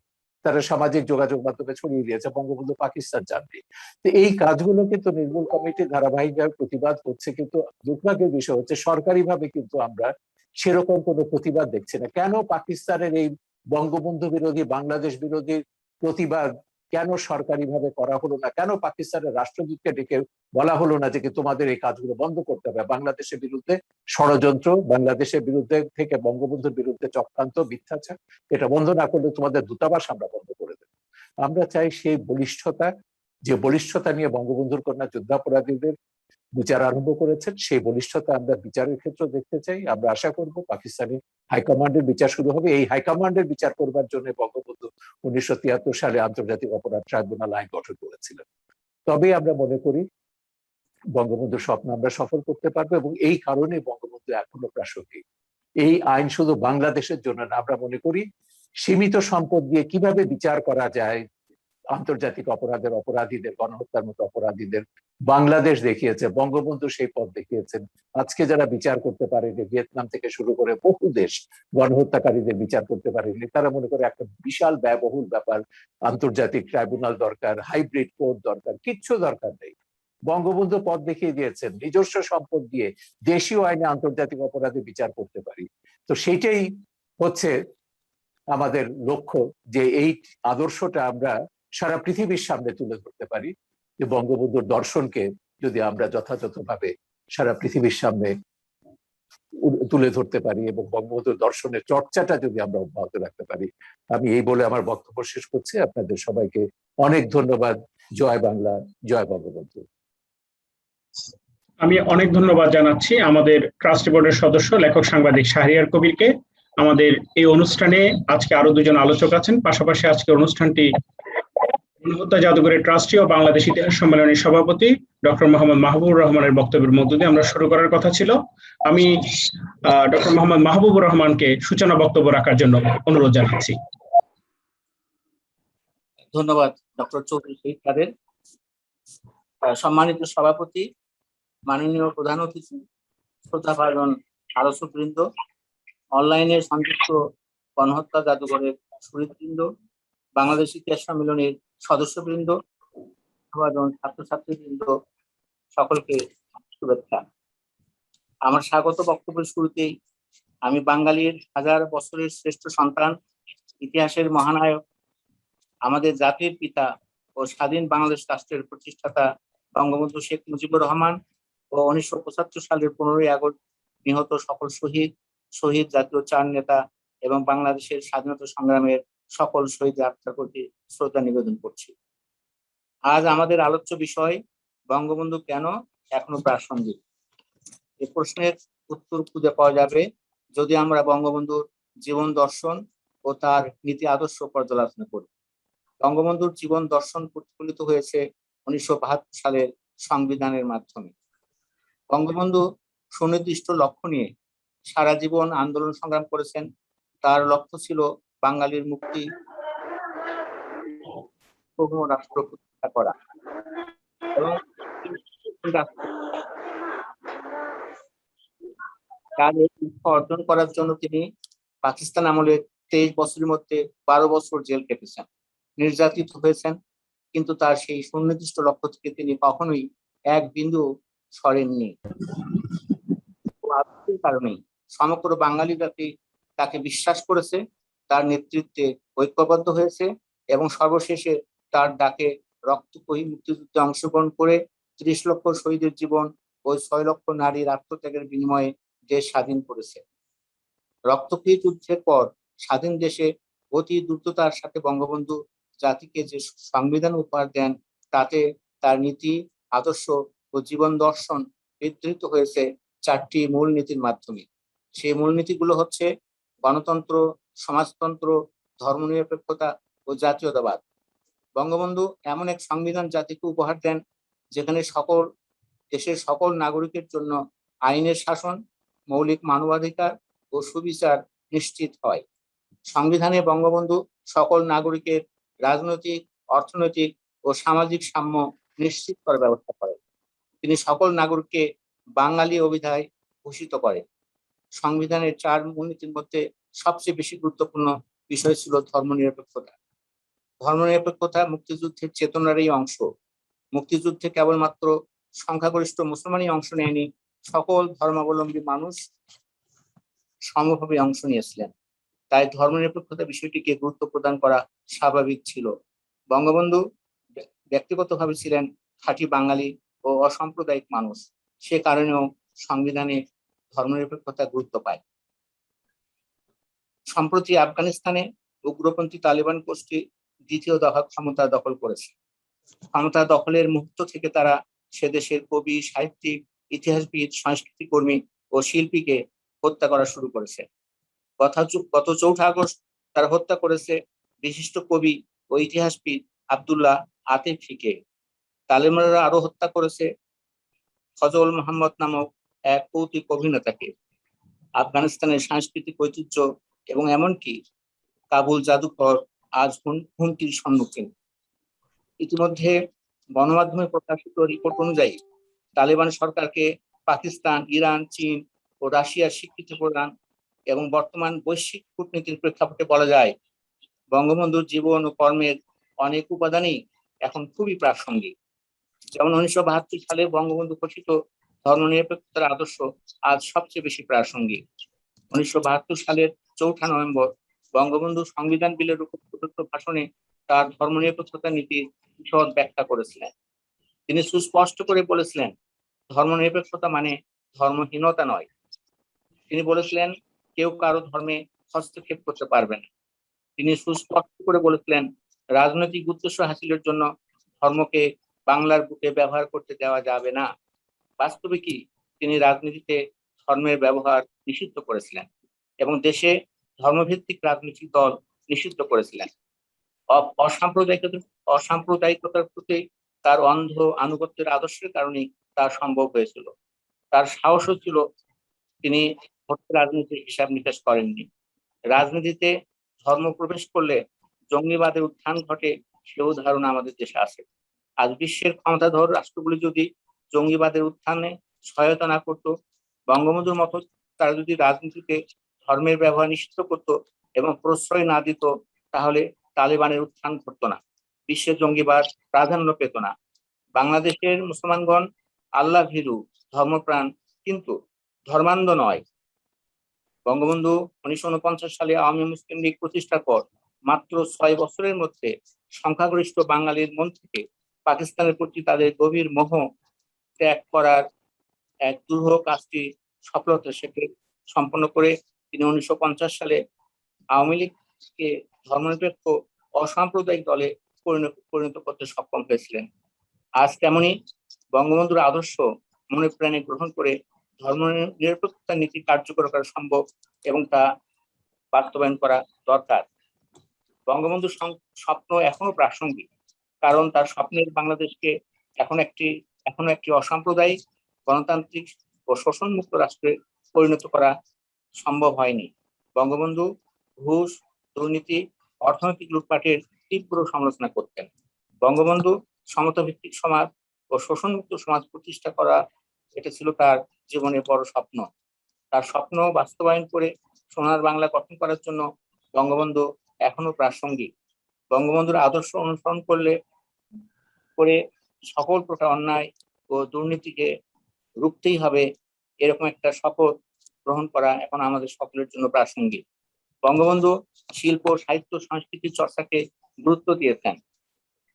তারা সামাজিক যোগাযোগ মাধ্যমে ছড়িয়ে দিয়েছে বঙ্গবন্ধু পাকিস্তান যাননি। তো এই কাজগুলো কিন্তু নির্মূল কমিটি ধারাবাহিকভাবে প্রতিবাদ করছে, কিন্তু দুর্ভাগ্যের বিষয় হচ্ছে সরকারিভাবে কিন্তু আমরা সেরকম কোনো প্রতিবাদ দেখছি না। কেন পাকিস্তানের এই বঙ্গবন্ধু বিরোধী, বাংলাদেশ বিরোধী প্রতিবাদ কেন সরকারিভাবে করা হলো না? কেন পাকিস্তানের রাষ্ট্রদূতকে ডেকে বলা হলো না যে তোমাদের এই কাজগুলো বন্ধ করতে হবে? বাংলাদেশের বিরুদ্ধে ষড়যন্ত্র, বাংলাদেশের বিরুদ্ধে থেকে বঙ্গবন্ধুর বিরুদ্ধে চক্রান্ত, মিথ্যাচার, এটা বন্ধ না করলে তোমাদের দূতাবাস আমরা বন্ধ করে দেব। আমরা চাই সেই বলিষ্ঠতা, যে বলিষ্ঠতা নিয়ে বঙ্গবন্ধুর কন্যা যুদ্ধাপরাধীদের বিচার আরম্ভ করেছেন, সেই বলিষ্ঠতা আমরা বিচারের ক্ষেত্রে দেখতে চাই। আমরা আশা করব পাকিস্তানি হাইকমান্ডের বিচার শুরু হবে। এই হাইকমান্ডের বিচার করবার জন্য বঙ্গবন্ধু 1973 সালে আন্তর্জাতিক অপরাধ ট্রাইব্যুনাল আইন গঠন করেছিলেন। তবে আমরা মনে করি বঙ্গবন্ধুর স্বপ্ন আমরা সফল করতে পারবো এবং এই কারণে বঙ্গবন্ধু এখনো প্রাসঙ্গিক। এই আইন শুধু বাংলাদেশের জন্য না, আমরা মনে করি সীমিত সম্পদ দিয়ে কিভাবে বিচার করা যায় আন্তর্জাতিক অপরাধের অপরাধীদের, গণহত্যার মতো অপরাধীদের, বাংলাদেশ দেখিয়েছে, বঙ্গবন্ধু সেই পথ দেখিয়েছেন। আজকে যারা বিচার করতে পারেনি, ভিয়েতনাম থেকে শুরু করে বহু দেশ গণহত্যাকারীদের বিচার করতে পারেনি, তারা মনে করে একটা বিশাল ব্যয়বহুল ব্যাপার, আন্তর্জাতিক ট্রাইব্যুনাল দরকার, হাইব্রিড কোর্ট দরকার, কিচ্ছু দরকার নেই। বঙ্গবন্ধু পথ দেখিয়ে দিয়েছেন, নিজস্ব সম্পদ দিয়ে দেশীয় আইনে আন্তর্জাতিক অপরাধে বিচার করতে পারি। তো সেইটাই হচ্ছে আমাদের লক্ষ্য, যে এই আদর্শটা আমরা সারা পৃথিবীর সামনে তুলে ধরতে পারি, যে বঙ্গবন্ধুর দর্শনকে যদি আমরা যথাযথভাবে সারা পৃথিবীর সামনে তুলে ধরতে পারি এবং বঙ্গবন্ধুর দর্শনের চর্চাটা যদি আমরা অব্যাহত রাখতে পারি। আমি এই বলে আমার বক্তব্য শেষ করছি। আপনাদের সবাইকে অনেক ধন্যবাদ। জয় বাংলা, জয় বঙ্গবন্ধু। আমি অনেক ধন্যবাদ জানাচ্ছি আমাদের ট্রাস্টি বোর্ডের সদস্য, লেখক সাংবাদিক শাহরিয়ার কবিরকে। আমাদের এই অনুষ্ঠানে আজকে আরো দুজন আলোচক আছেন, পাশাপাশি আজকে অনুষ্ঠানটি গণহত্যা জাদুঘরের ট্রাস্টি ও বাংলাদেশ ইতিহাস সম্মেলনের সভাপতি ডক্টর মোহাম্মদ মাহবুবুর রহমানের বক্তব্যের মধ্য দিয়ে আমরা শুরু করার কথা ছিল। আমি ডক্টর মোহাম্মদ মাহবুবুর রহমানকে সূচনা বক্তব্য রাখার জন্য অনুরোধ জানাচ্ছি। ধন্যবাদ ডক্টর চৌধুরী শহীদ কাদের। সম্মানিত সভাপতি, মাননীয় প্রধান অতিথি, শ্রদ্ধাভাজন আলোচকবৃন্দ, অনলাইনে সংযুক্ত গণহত্যা জাদুঘরের শহীদবৃন্দ, বাংলাদেশ ইতিহাস সম্মেলনের সদস্যবৃন্দ, শ্রদ্ধাভাজন ছাত্রছাত্রীবৃন্দ, সকলকে শুভেচ্ছা। আমার স্বাগত বক্তব্যের শুরুতেই আমি বাঙালির হাজার বছরের শ্রেষ্ঠ সন্তান, ইতিহাসের মহানায়ক, আমাদের জাতির পিতা ও স্বাধীন বাংলাদেশ রাষ্ট্রের প্রতিষ্ঠাতা বঙ্গবন্ধু শেখ মুজিবুর রহমান ও 1975 সালের 15ই আগস্ট নিহত সকল শহীদ জাতীয় চার নেতা এবং বাংলাদেশের স্বাধীনতা সংগ্রামের সকল শহীদের আত্মার প্রতি শ্রদ্ধা নিবেদন করছি। আজ আমাদের আলোচ্য বিষয় বঙ্গবন্ধু কেন এখনো প্রাসঙ্গিক। এই প্রশ্নের উত্তর খুঁজে পাওয়া যাবে যদি আমরা বঙ্গবন্ধুর জীবন দর্শন ও তার নীতি আদর্শ পর্যালোচনা করি। বঙ্গবন্ধুর জীবন দর্শন প্রতিফলিত হয়েছে 1972 সালের সংবিধানের মাধ্যমে। বঙ্গবন্ধু সুনির্দিষ্ট লক্ষ্য নিয়ে সারা জীবন আন্দোলন সংগ্রাম করেছেন। তার লক্ষ্য ছিল বাঙালির মুক্তি, রাষ্ট্র প্রতিষ্ঠা করা এবং তার এই লক্ষ্য অর্জন করার জন্য তিনি পাকিস্তান আমলে 23 বছরের মধ্যে 12 বছর জেল কেটেছেন, নির্যাতিত হয়েছেন, কিন্তু তার সেই সুনির্দিষ্ট লক্ষ্য থেকে তিনি কখনোই এক বিন্দু সরেননি। কারণেই সমগ্র বাঙালি জাতি তাকে বিশ্বাস করেছে, তার নেতৃত্বে ঐক্যবদ্ধ হয়েছে এবং সর্বশেষে তার ডাকে রক্তক্ষয়ী মুক্তিযুদ্ধে অংশগ্রহণ করে 30 লক্ষ শহীদের জীবন ও 6 লক্ষ নারীর আত্মত্যাগের বিনিময়ে দেশ স্বাধীন করেছে। রক্তক্ষয়ী যুদ্ধের পর স্বাধীন দেশে অতি দ্রুততার সাথে বঙ্গবন্ধু জাতিকে যে সংবিধান উপহার দেন, তাতে তার নীতি আদর্শ ও জীবন দর্শন বিধৃত হয়েছে 4টি মূলনীতির মাধ্যমে। সেই মূলনীতিগুলো হচ্ছে গণতন্ত্র, সমাজতন্ত্র, ধর্মনিরপেক্ষতা ও জাতীয়তাবাদ। বঙ্গবন্ধু এমন এক সংবিধান জাতিকে উপহার দেন যেখানে দেশের সকল নাগরিকের জন্য আইনের শাসন, মৌলিক মানবাধিকার ও সুবিচার নিশ্চিত হয়। সংবিধানে বঙ্গবন্ধু সকল নাগরিকের রাজনৈতিক, অর্থনৈতিক ও সামাজিক সাম্য নিশ্চিত করার ব্যবস্থা করেন। তিনি সকল নাগরিককে বাঙালি অভিধায় ঘোষিত করেন। সংবিধানের 4 মূলনীতির মধ্যে সবচেয়ে বেশি গুরুত্বপূর্ণ বিষয় ছিল ধর্মনিরপেক্ষতা। ধর্মনিরপেক্ষতা মুক্তিযুদ্ধের চেতনারই অংশ। মুক্তিযুদ্ধে কেবলমাত্র সংখ্যাগরিষ্ঠ মুসলমানই অংশ নেয়নি, সকল ধর্মাবলম্বী মানুষ সমভাবে অংশ নিয়েছিলেন। তাই ধর্মনিরপেক্ষতা বিষয়টিকে গুরুত্ব প্রদান করা স্বাভাবিক ছিল। বঙ্গবন্ধু ব্যক্তিগতভাবে ছিলেন খাঁটি বাঙালি ও অসাম্প্রদায়িক মানুষ, সে কারণেও সংবিধানে ধর্মনিরপেক্ষতা গুরুত্ব পায়। সম্প্রতি আফগানিস্তানে উগ্রপন্থী তালিবান গোষ্ঠী 2য় দফা ক্ষমতা দখল করেছে। ক্ষমতা দখলের মুহূর্ত থেকে তারা সে দেশের কবি, সাহিত্যিক, ইতিহাসবিদ, সংস্কৃতি কর্মী ও শিল্পীকে হত্যা করা শুরু করেছে। গত 4 আগস্ট তারা হত্যা করেছে বিশিষ্ট কবি ও ইতিহাসবিদ আব্দুল্লাহ আতিফিকে। তালিবানরা আরো হত্যা করেছে ফজল মোহাম্মদ নামক এক কৌতুক অভিনেতাকে। আফগানিস্তানের সাংস্কৃতিক ঐতিহ্য এবং এমনকি কাবুল জাদুঘর আজ হুমকির সম্মুখীন। ইতিমধ্যে গণমাধ্যমে প্রকাশিত রিপোর্ট অনুযায়ী তালিবান সরকারকে পাকিস্তান, ইরান, চীন ও রাশিয়ার স্বীকৃতি প্রদান এবং বর্তমান বৈশ্বিক কূটনীতির প্রেক্ষাপটে বলা যায় বঙ্গবন্ধুর জীবন ও কর্মের অনেক উপাদানই এখন খুবই প্রাসঙ্গিক। যেমন 1972 সালে বঙ্গবন্ধু ঘোষিত ধর্মনিরপেক্ষতার আদর্শ আজ সবচেয়ে বেশি প্রাসঙ্গিক। 1972 সালের 4 নভেম্বর বঙ্গবন্ধু সংবিধান বিলের উপর প্রদত্ত ভাষণে তার ধর্মনিরপেক্ষতা নীতি বিশদ ব্যাখ্যা করেছিলেন। তিনি সুস্পষ্ট করে বলেছিলেন, ধর্মনিরপেক্ষতা মানে ধর্মহীনতা নয়। তিনি বলেছিলেন, কেউ কারো ধর্মে হস্তক্ষেপ করতে পারবে না। তিনি সুস্পষ্ট করে বলেছিলেন, রাজনৈতিক উদ্দেশ্য হাসিলের জন্য ধর্মকে বাংলার বুকে ব্যবহার করতে দেওয়া যাবে না। বাস্তবে কি, তিনি রাজনীতিতে ধর্মের ব্যবহার নিষিদ্ধ করেছিলেন এবং দেশে ধর্মভিত্তিক রাজনৈতিক দল নিষিদ্ধ করেছিলেন। অসাম্প্রদায়িকতার প্রতি তার অন্ধ আনুগত্যের আদর্শের কারণেই তা সম্ভব হয়েছিল। তার সাহসও ছিল, তিনি রাজনীতির হিসাব নিকাশ করেননি। রাজনীতিতে ধর্ম প্রবেশ করলে জঙ্গিবাদের উত্থান ঘটে, সেও ধারণা আমাদের দেশে আছে। আজ বিশ্বের ক্ষমতাধর রাষ্ট্রগুলি যদি জঙ্গিবাদের উত্থানে সহায়তা না করত, বঙ্গবন্ধুর মতো তারা যদি রাজনীতিতে ধর্মের ব্যবহার নিষিদ্ধ করত এবং প্রশ্রয় না দিত, তাহলে তালেবানের উত্থান ঘটতো না, বিশ্বের জঙ্গিবাদ প্রাধান্য পেত না। বাংলাদেশের মুসলমানগণ আল্লাহ ভীরু, ধর্মপ্রাণ, কিন্তু ধর্মান্ধ নয়। বঙ্গবন্ধু 1949 সালে আওয়ামী মুসলিম লীগ প্রতিষ্ঠার পর মাত্র 6 বছরের মধ্যে সংখ্যাগরিষ্ঠ বাঙালির মন থেকে পাকিস্তানের প্রতি তাদের গভীর মোহ ত্যাগ করার এক দুরূহ কাজটি সফলতার সাথে সম্পন্ন করে তিনি 1950 সালে আওয়ামী লীগকে ধর্মনিরপেক্ষ অসাম্প্রদায়িক দলে পরিণত করতে সক্ষম হয়েছিলেন। আজ তেমনি বঙ্গবন্ধুর আদর্শ মনে প্রাণে গ্রহণ করে ধর্মনিরপেক্ষতা নীতি কার্যকর করা সম্ভব এবং তা বাস্তবায়ন করা দরকার। বঙ্গবন্ধুর স্বপ্ন এখনো প্রাসঙ্গিক, কারণ তার স্বপ্নের বাংলাদেশকে এখনো একটি অসাম্প্রদায়িক, গণতান্ত্রিক ও শোষণমুক্ত রাষ্ট্রে পরিণত করা সম্ভব হয়নি। বঙ্গবন্ধু ঘুষ, দুর্নীতি, অর্থনৈতিক লুটপাটের তীব্র সমালোচনা করতেন। বঙ্গবন্ধু সমতাভিত্তিক সমাজ ও শোষণমুক্ত সমাজ প্রতিষ্ঠা করা, এটা ছিল তার জীবনের বড় স্বপ্ন। তার স্বপ্ন বাস্তবায়ন করে সোনার বাংলা গঠন করার জন্য বঙ্গবন্ধু এখনো প্রাসঙ্গিক। বঙ্গবন্ধুর আদর্শ অনুসরণ করে সকল প্রকার অন্যায় ও দুর্নীতিকে রুখতেই হবে, এরকম একটা শপথ গ্রহণ করা এখন আমাদের সকলের জন্য প্রাসঙ্গিক। বঙ্গবন্ধু শিল্প, সাহিত্য, সংস্কৃতির চর্চাকে গুরুত্ব দিয়েছেন।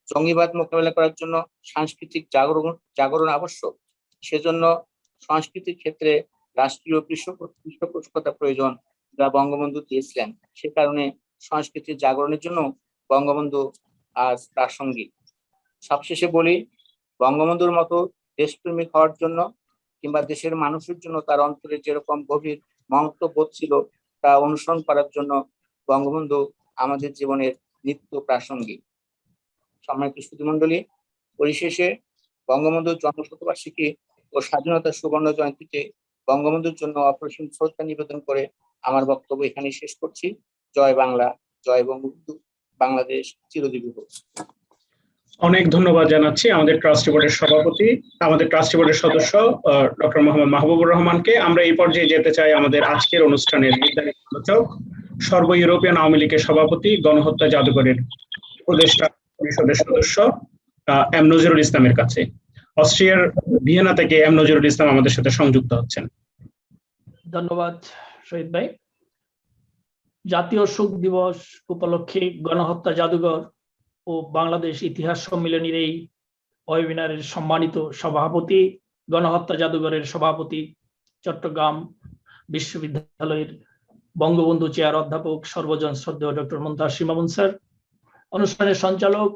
জঙ্গিবাদ মোকাবেলা করার জন্য সাংস্কৃতিক জাগরণ আবশ্যক। সেজন্য সংস্কৃতির ক্ষেত্রে রাষ্ট্রীয় পৃষ্ঠপোষকতা প্রয়োজন, যা বঙ্গবন্ধু দিয়েছিলেন। সে কারণে সংস্কৃতির জাগরণের জন্য বঙ্গবন্ধু আজ প্রাসঙ্গিক। সবশেষে বলি, বঙ্গবন্ধুর মতো দেশপ্রেমিক হওয়ার জন্য কিংবা দেশের মানুষের জন্য তার অন্তরে যেরকম গভীর মমত্ববোধ ছিল, তা অনুসরণ করার জন্য বঙ্গবন্ধু আমাদের জীবনের নিত্য প্রাসঙ্গিক। সম্মানিত সুধীমণ্ডলী, পরিশেষে বঙ্গবন্ধুর জন্মশতবার্ষিকী ও স্বাধীনতার সুবর্ণ জয়ন্তীতে বঙ্গবন্ধুর জন্য অপরিসীম শ্রদ্ধা নিবেদন করে আমার বক্তব্য এখানেই শেষ করছি। জয় বাংলা, জয় বঙ্গবন্ধু, বাংলাদেশ চিরজীবী হোক। অনেক ধন্যবাদ জানাচ্ছি আমাদের ট্রাস্টি বোর্ডের সদস্য ডক্টর মোহাম্মদ মাহবুবুর রহমানকে। আমরা এই পর্যায়ে যেতে চাই আমাদের আজকের অনুষ্ঠানের নির্ধারিত আলোচক, সর্ব ইউরোপিয়ান আওয়ামী লীগের সভাপতি, গণহত্যা জাদুঘরের উপদেষ্টা পরিষদের সদস্য এম নজরুল ইসলামের কাছে। অস্ট্রিয়ার ভিয়েনা থেকে এম নজরুল ইসলাম আমাদের সাথে সংযুক্ত হচ্ছেন। ধন্যবাদ শহীদ ভাই। জাতীয় শোক দিবস উপলক্ষে গণহত্যা জাদুঘর ও বাংলাদেশ ইতিহাস সম্মিলনীর এই ওয়েবিনারের সম্মানিত সভাপতি, গণহত্যা জাদুঘরের সভাপতি, চট্টগ্রাম বিশ্ববিদ্যালয়ের বঙ্গবন্ধু চেয়ার অধ্যাপক সর্বজন শ্রদ্ধেয় ডক্টর মুনতাসির মামুন স্যার, অনুষ্ঠানের সঞ্চালক,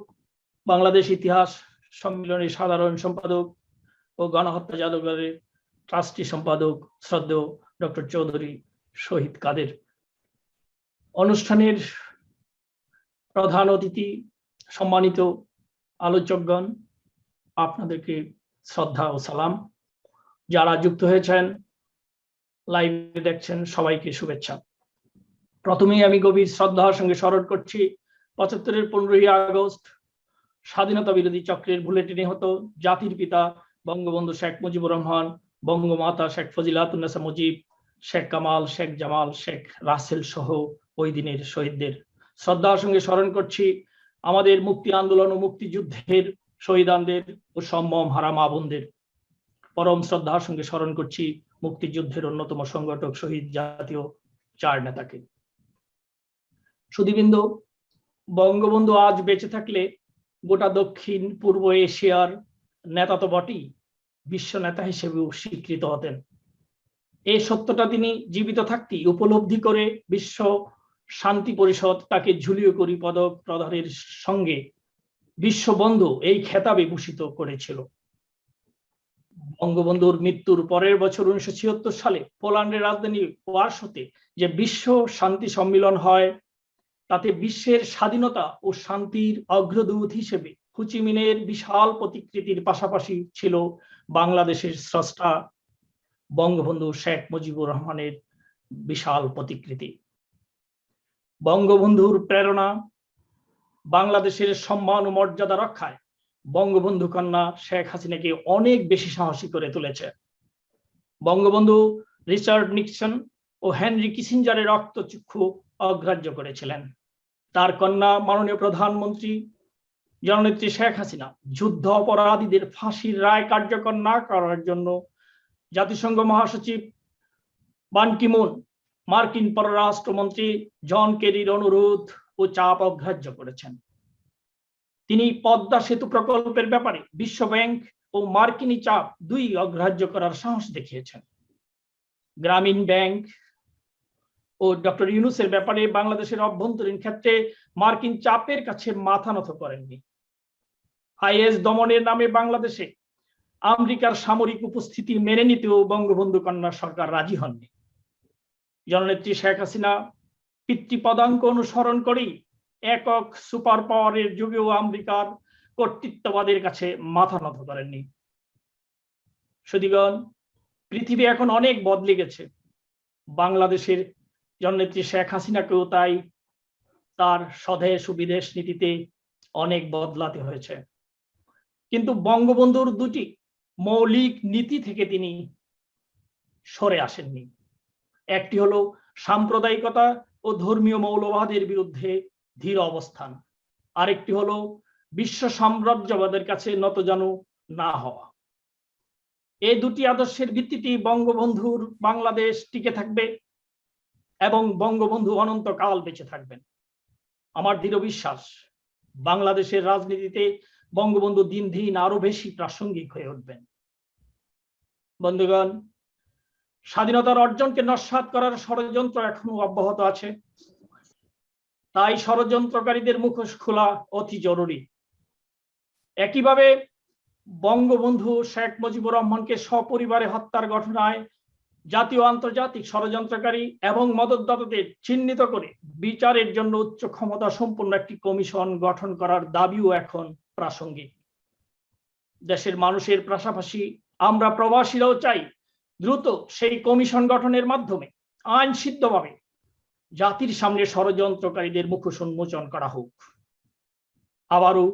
বাংলাদেশ ইতিহাস সম্মিলনীর সাধারণ সম্পাদক ও গণহত্যা জাদুঘরের ট্রাস্টি সম্পাদক শ্রদ্ধেয় ডক্টর চৌধুরী শহীদ কাদের, অনুষ্ঠানের প্রধান অতিথি, সম্মানিত আলোচকগণ, আপনাদেরকে শ্রদ্ধা ও সালাম। যারা যুক্ত হয়েছেন, লাইভে দেখছেন, সবাইকে শুভেচ্ছা। প্রথমেই আমি গভীর শ্রদ্ধার সঙ্গে স্মরণ করছি 75-এর 15ই আগস্ট স্বাধীনতা বিরোধী চক্রের বুলেটে নিহত জাতির পিতা বঙ্গবন্ধু শেখ মুজিবুর রহমান, বঙ্গমাতা শেখ ফজিলাতুন্নেসা মুজিব, শেখ কামাল, শেখ জামাল, শেখ রাসেল সহ ওই দিনের শহীদদের। শ্রদ্ধার সঙ্গে স্মরণ করছি আমাদের মুক্তি আন্দোলন ও মুক্তিযুদ্ধের শহীদানদের ও সম্ভ্রম হারা মা বোনদের। পরম শ্রদ্ধার সঙ্গে স্মরণ করছি মুক্তিযুদ্ধের অন্যতম সংগঠক শহীদ জাতীয় 4 নেতাকে। সুধীবৃন্দ, বঙ্গবন্ধু আজ বেঁচে থাকলে গোটা দক্ষিণ পূর্ব এশিয়ার নেতা তো বটেই, বিশ্ব নেতা হিসেবেও স্বীকৃত হতেন। এই সত্যটা তিনি জীবিত থাকতেই উপলব্ধি করে বিশ্ব শান্তি পরিষদ তাকে ঝুলিও করি পদক প্রদানের সঙ্গে বিশ্ববন্ধু এই খেতাবে ভূষিত করেছিল। বঙ্গবন্ধুর মৃত্যুর পরের বছর 1976 সালে পোল্যান্ডের রাজধানী ওয়ারশোতে যে বিশ্ব শান্তি সম্মিলন হয়, তাতে বিশ্বের স্বাধীনতা ও শান্তির অগ্রদূত হিসেবে হো চি মিনের বিশাল প্রতিকৃতির পাশাপাশি ছিল বাংলাদেশের স্রষ্টা বঙ্গবন্ধু শেখ মুজিবুর রহমানের বিশাল প্রতিকৃতি। বঙ্গবন্ধুর প্রেরণা বাংলাদেশের সম্মান ও মর্যাদা রক্ষায় বঙ্গবন্ধু কন্যা শেখ হাসিনাকে অনেক বেশি সাহসী করে তুলেছে। বঙ্গবন্ধু রিচার্ড নিক্সন ও হেনরি কিসিঞ্জারের রক্তচক্ষু অগ্রাহ্য করেছিলেন। তার কন্যা মাননীয় প্রধানমন্ত্রী জননেত্রী শেখ হাসিনা যুদ্ধ অপরাধীদের ফাঁসির রায় কার্যকর না করার জন্য জাতিসংঘ মহাসচিব বান কি মুন, মার্কিন পররাষ্ট্রমন্ত্রী জন কেরির অনুরোধ ও চাপ অগ্রাহ্য করেছেন। তিনি পদ্মা সেতু প্রকল্পের ব্যাপারে বিশ্ব ব্যাংক ও মার্কিনী চাপ দুই অগ্রাহ্য করার সাহস দেখিয়েছেন। গ্রামীণ ব্যাংক ও ডক্টর ইউনূসের ব্যাপারে বাংলাদেশের অভ্যন্তরীণ ক্ষেত্রে মার্কিন চাপের কাছে মাথা নত করেননি। আইএস দমনের নামে বাংলাদেশে আমেরিকার সামরিক উপস্থিতি মেনে নিতেও বঙ্গবন্ধু কন্যা সরকার রাজি হননি। জননেত্রী শেখ হাসিনা পিতৃপদাঙ্ক অনুসরণ করেই একক সুপার পাওয়ারের যুগেও আমেরিকার কর্তৃত্ববাদের কাছে মাথা নত করেননি। সুধীগণ, পৃথিবী এখন অনেক বদলে গেছে। বাংলাদেশের জননেত্রী শেখ হাসিনাকেও তাই তার স্বদেশ ও বিদেশ নীতিতে অনেক বদলাতে হয়েছে। কিন্তু বঙ্গবন্ধুর দুটি মৌলিক নীতি থেকে তিনি সরে আসেননি। একটি হলো সাম্প্রদায়িকতা ও ধর্মীয় মৌলবাদের বিরুদ্ধে ধীর অবস্থান, আরেকটি হলো বিশ্ব সাম্রাজ্যবাদের কাছে নতজানু না হওয়া। এই দুটি আদর্শের ভিত্তিতেই বঙ্গবন্ধুর বাংলাদেশ টিকে থাকবে এবং বঙ্গবন্ধু অনন্তকাল বেঁচে থাকবেন। আমার দৃঢ় বিশ্বাস, বাংলাদেশের রাজনীতিতে বঙ্গবন্ধু দিন দিন আরো বেশি প্রাসঙ্গিক হয়ে উঠবেন। বন্ধুগণ, স্বাধীনতার অর্জনকে নস্যাৎ করার ষড়যন্ত্র এখনো অব্যাহত আছে। তাই ষড়যন্ত্রকারীদের মুখোশ খোলা অতি জরুরি। একইভাবে বঙ্গবন্ধু শেখ মুজিবুর রহমানকে সপরিবারে হত্যার ঘটনায় জাতীয় আন্তর্জাতিক ষড়যন্ত্রকারী এবং মদতদাতাদের চিহ্নিত করে বিচারের জন্য উচ্চ ক্ষমতা সম্পন্ন একটি কমিশন গঠন করার দাবিও এখন প্রাসঙ্গিক। দেশের মানুষের পাশাপাশি আমরা প্রবাসীরাও চাই দ্রুত সেই কমিশন গঠনের মাধ্যমে আইনসিদ্ধভাবে জাতির সামনে ষড়যন্ত্রকারীদের মুখোশ উন্মোচন করা হোক। আবারও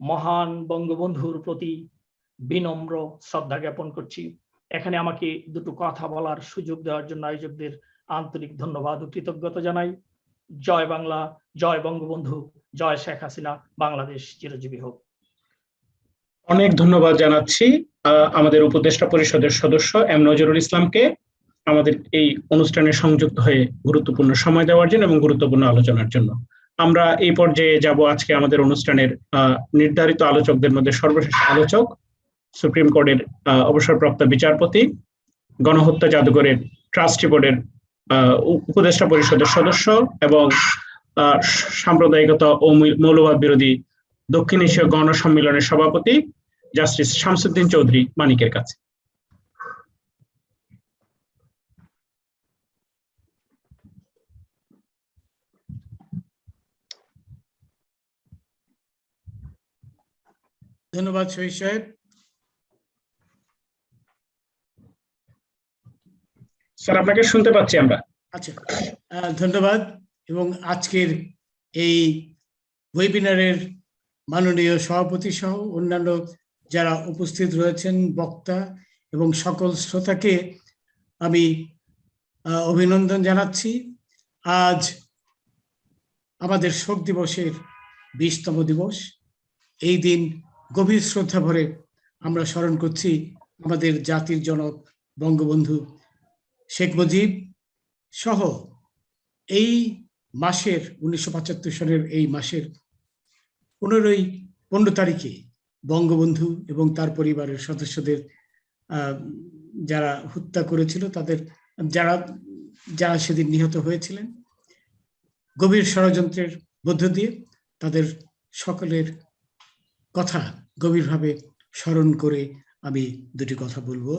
মহান বঙ্গবন্ধুর প্রতি বিনম্র শ্রদ্ধা জ্ঞাপন করছি। এখানে আমাকে দুটো কথা বলার সুযোগ দেওয়ার জন্য আয়োজকদের আন্তরিক ধন্যবাদ ও কৃতজ্ঞতা জানাই। জয় বাংলা, জয় বঙ্গবন্ধু, জয় শেখ হাসিনা, বাংলাদেশ চিরজীবী হোক। অনেক ধন্যবাদ জানাচ্ছি আমাদের উপদেষ্টা পরিষদের সদস্য এম নজরুল ইসলামকে আমাদের এই অনুষ্ঠানে সংযুক্ত হয়ে গুরুত্বপূর্ণ সময় দেওয়ার জন্য এবং গুরুত্বপূর্ণ আলোচনার জন্য। আমরা এই পর্যায়ে যাব আজকে আমাদের অনুষ্ঠানের নির্ধারিত আলোচকদের মধ্যে সর্বশেষ আলোচক, সুপ্রিম কোর্টের অবসরপ্রাপ্ত বিচারপতি, গণহত্যা জাদুঘরের ট্রাস্টি বোর্ডের উপদেষ্টা পরিষদের সদস্য এবং সাম্প্রদায়িকতা ও মৌলবাদ বিরোধী দক্ষিণ এশীয় গণসম্মেলনের সভাপতি জাস্টিস শামসুদ্দিন চৌধুরী মানিকের কাছে। ধন্যবাদ শহীদ সাহেব। স্যার, আপনাকে শুনতে পাচ্ছি আমরা। আচ্ছা, ধন্যবাদ। এবং আজকের এই ওয়েবিনারের মাননীয় সভাপতি সহ অন্যান্য যারা উপস্থিত রয়েছেন, বক্তা এবং সকল শ্রোতাকে আমি অভিনন্দন জানাচ্ছি। আজ আমাদের শোক দিবসের 20তম দিবস। এই দিন গভীর শ্রদ্ধা ভরে আমরা স্মরণ করছি আমাদের জাতির জনক বঙ্গবন্ধু শেখ মুজিব সহ এই মাসের 1975 সালের এই মাসের 15 তারিখে বঙ্গবন্ধু এবং তার পরিবারের সদস্যদের যারা হত্যা করেছিল, তাদের যারা সেদিন নিহত হয়েছিলেন, গভীর ষড়যন্ত্রের মধ্য দিয়ে তাদের সকলের কথা গভীরভাবে স্মরণ করে আমি দুটি কথা বলবো।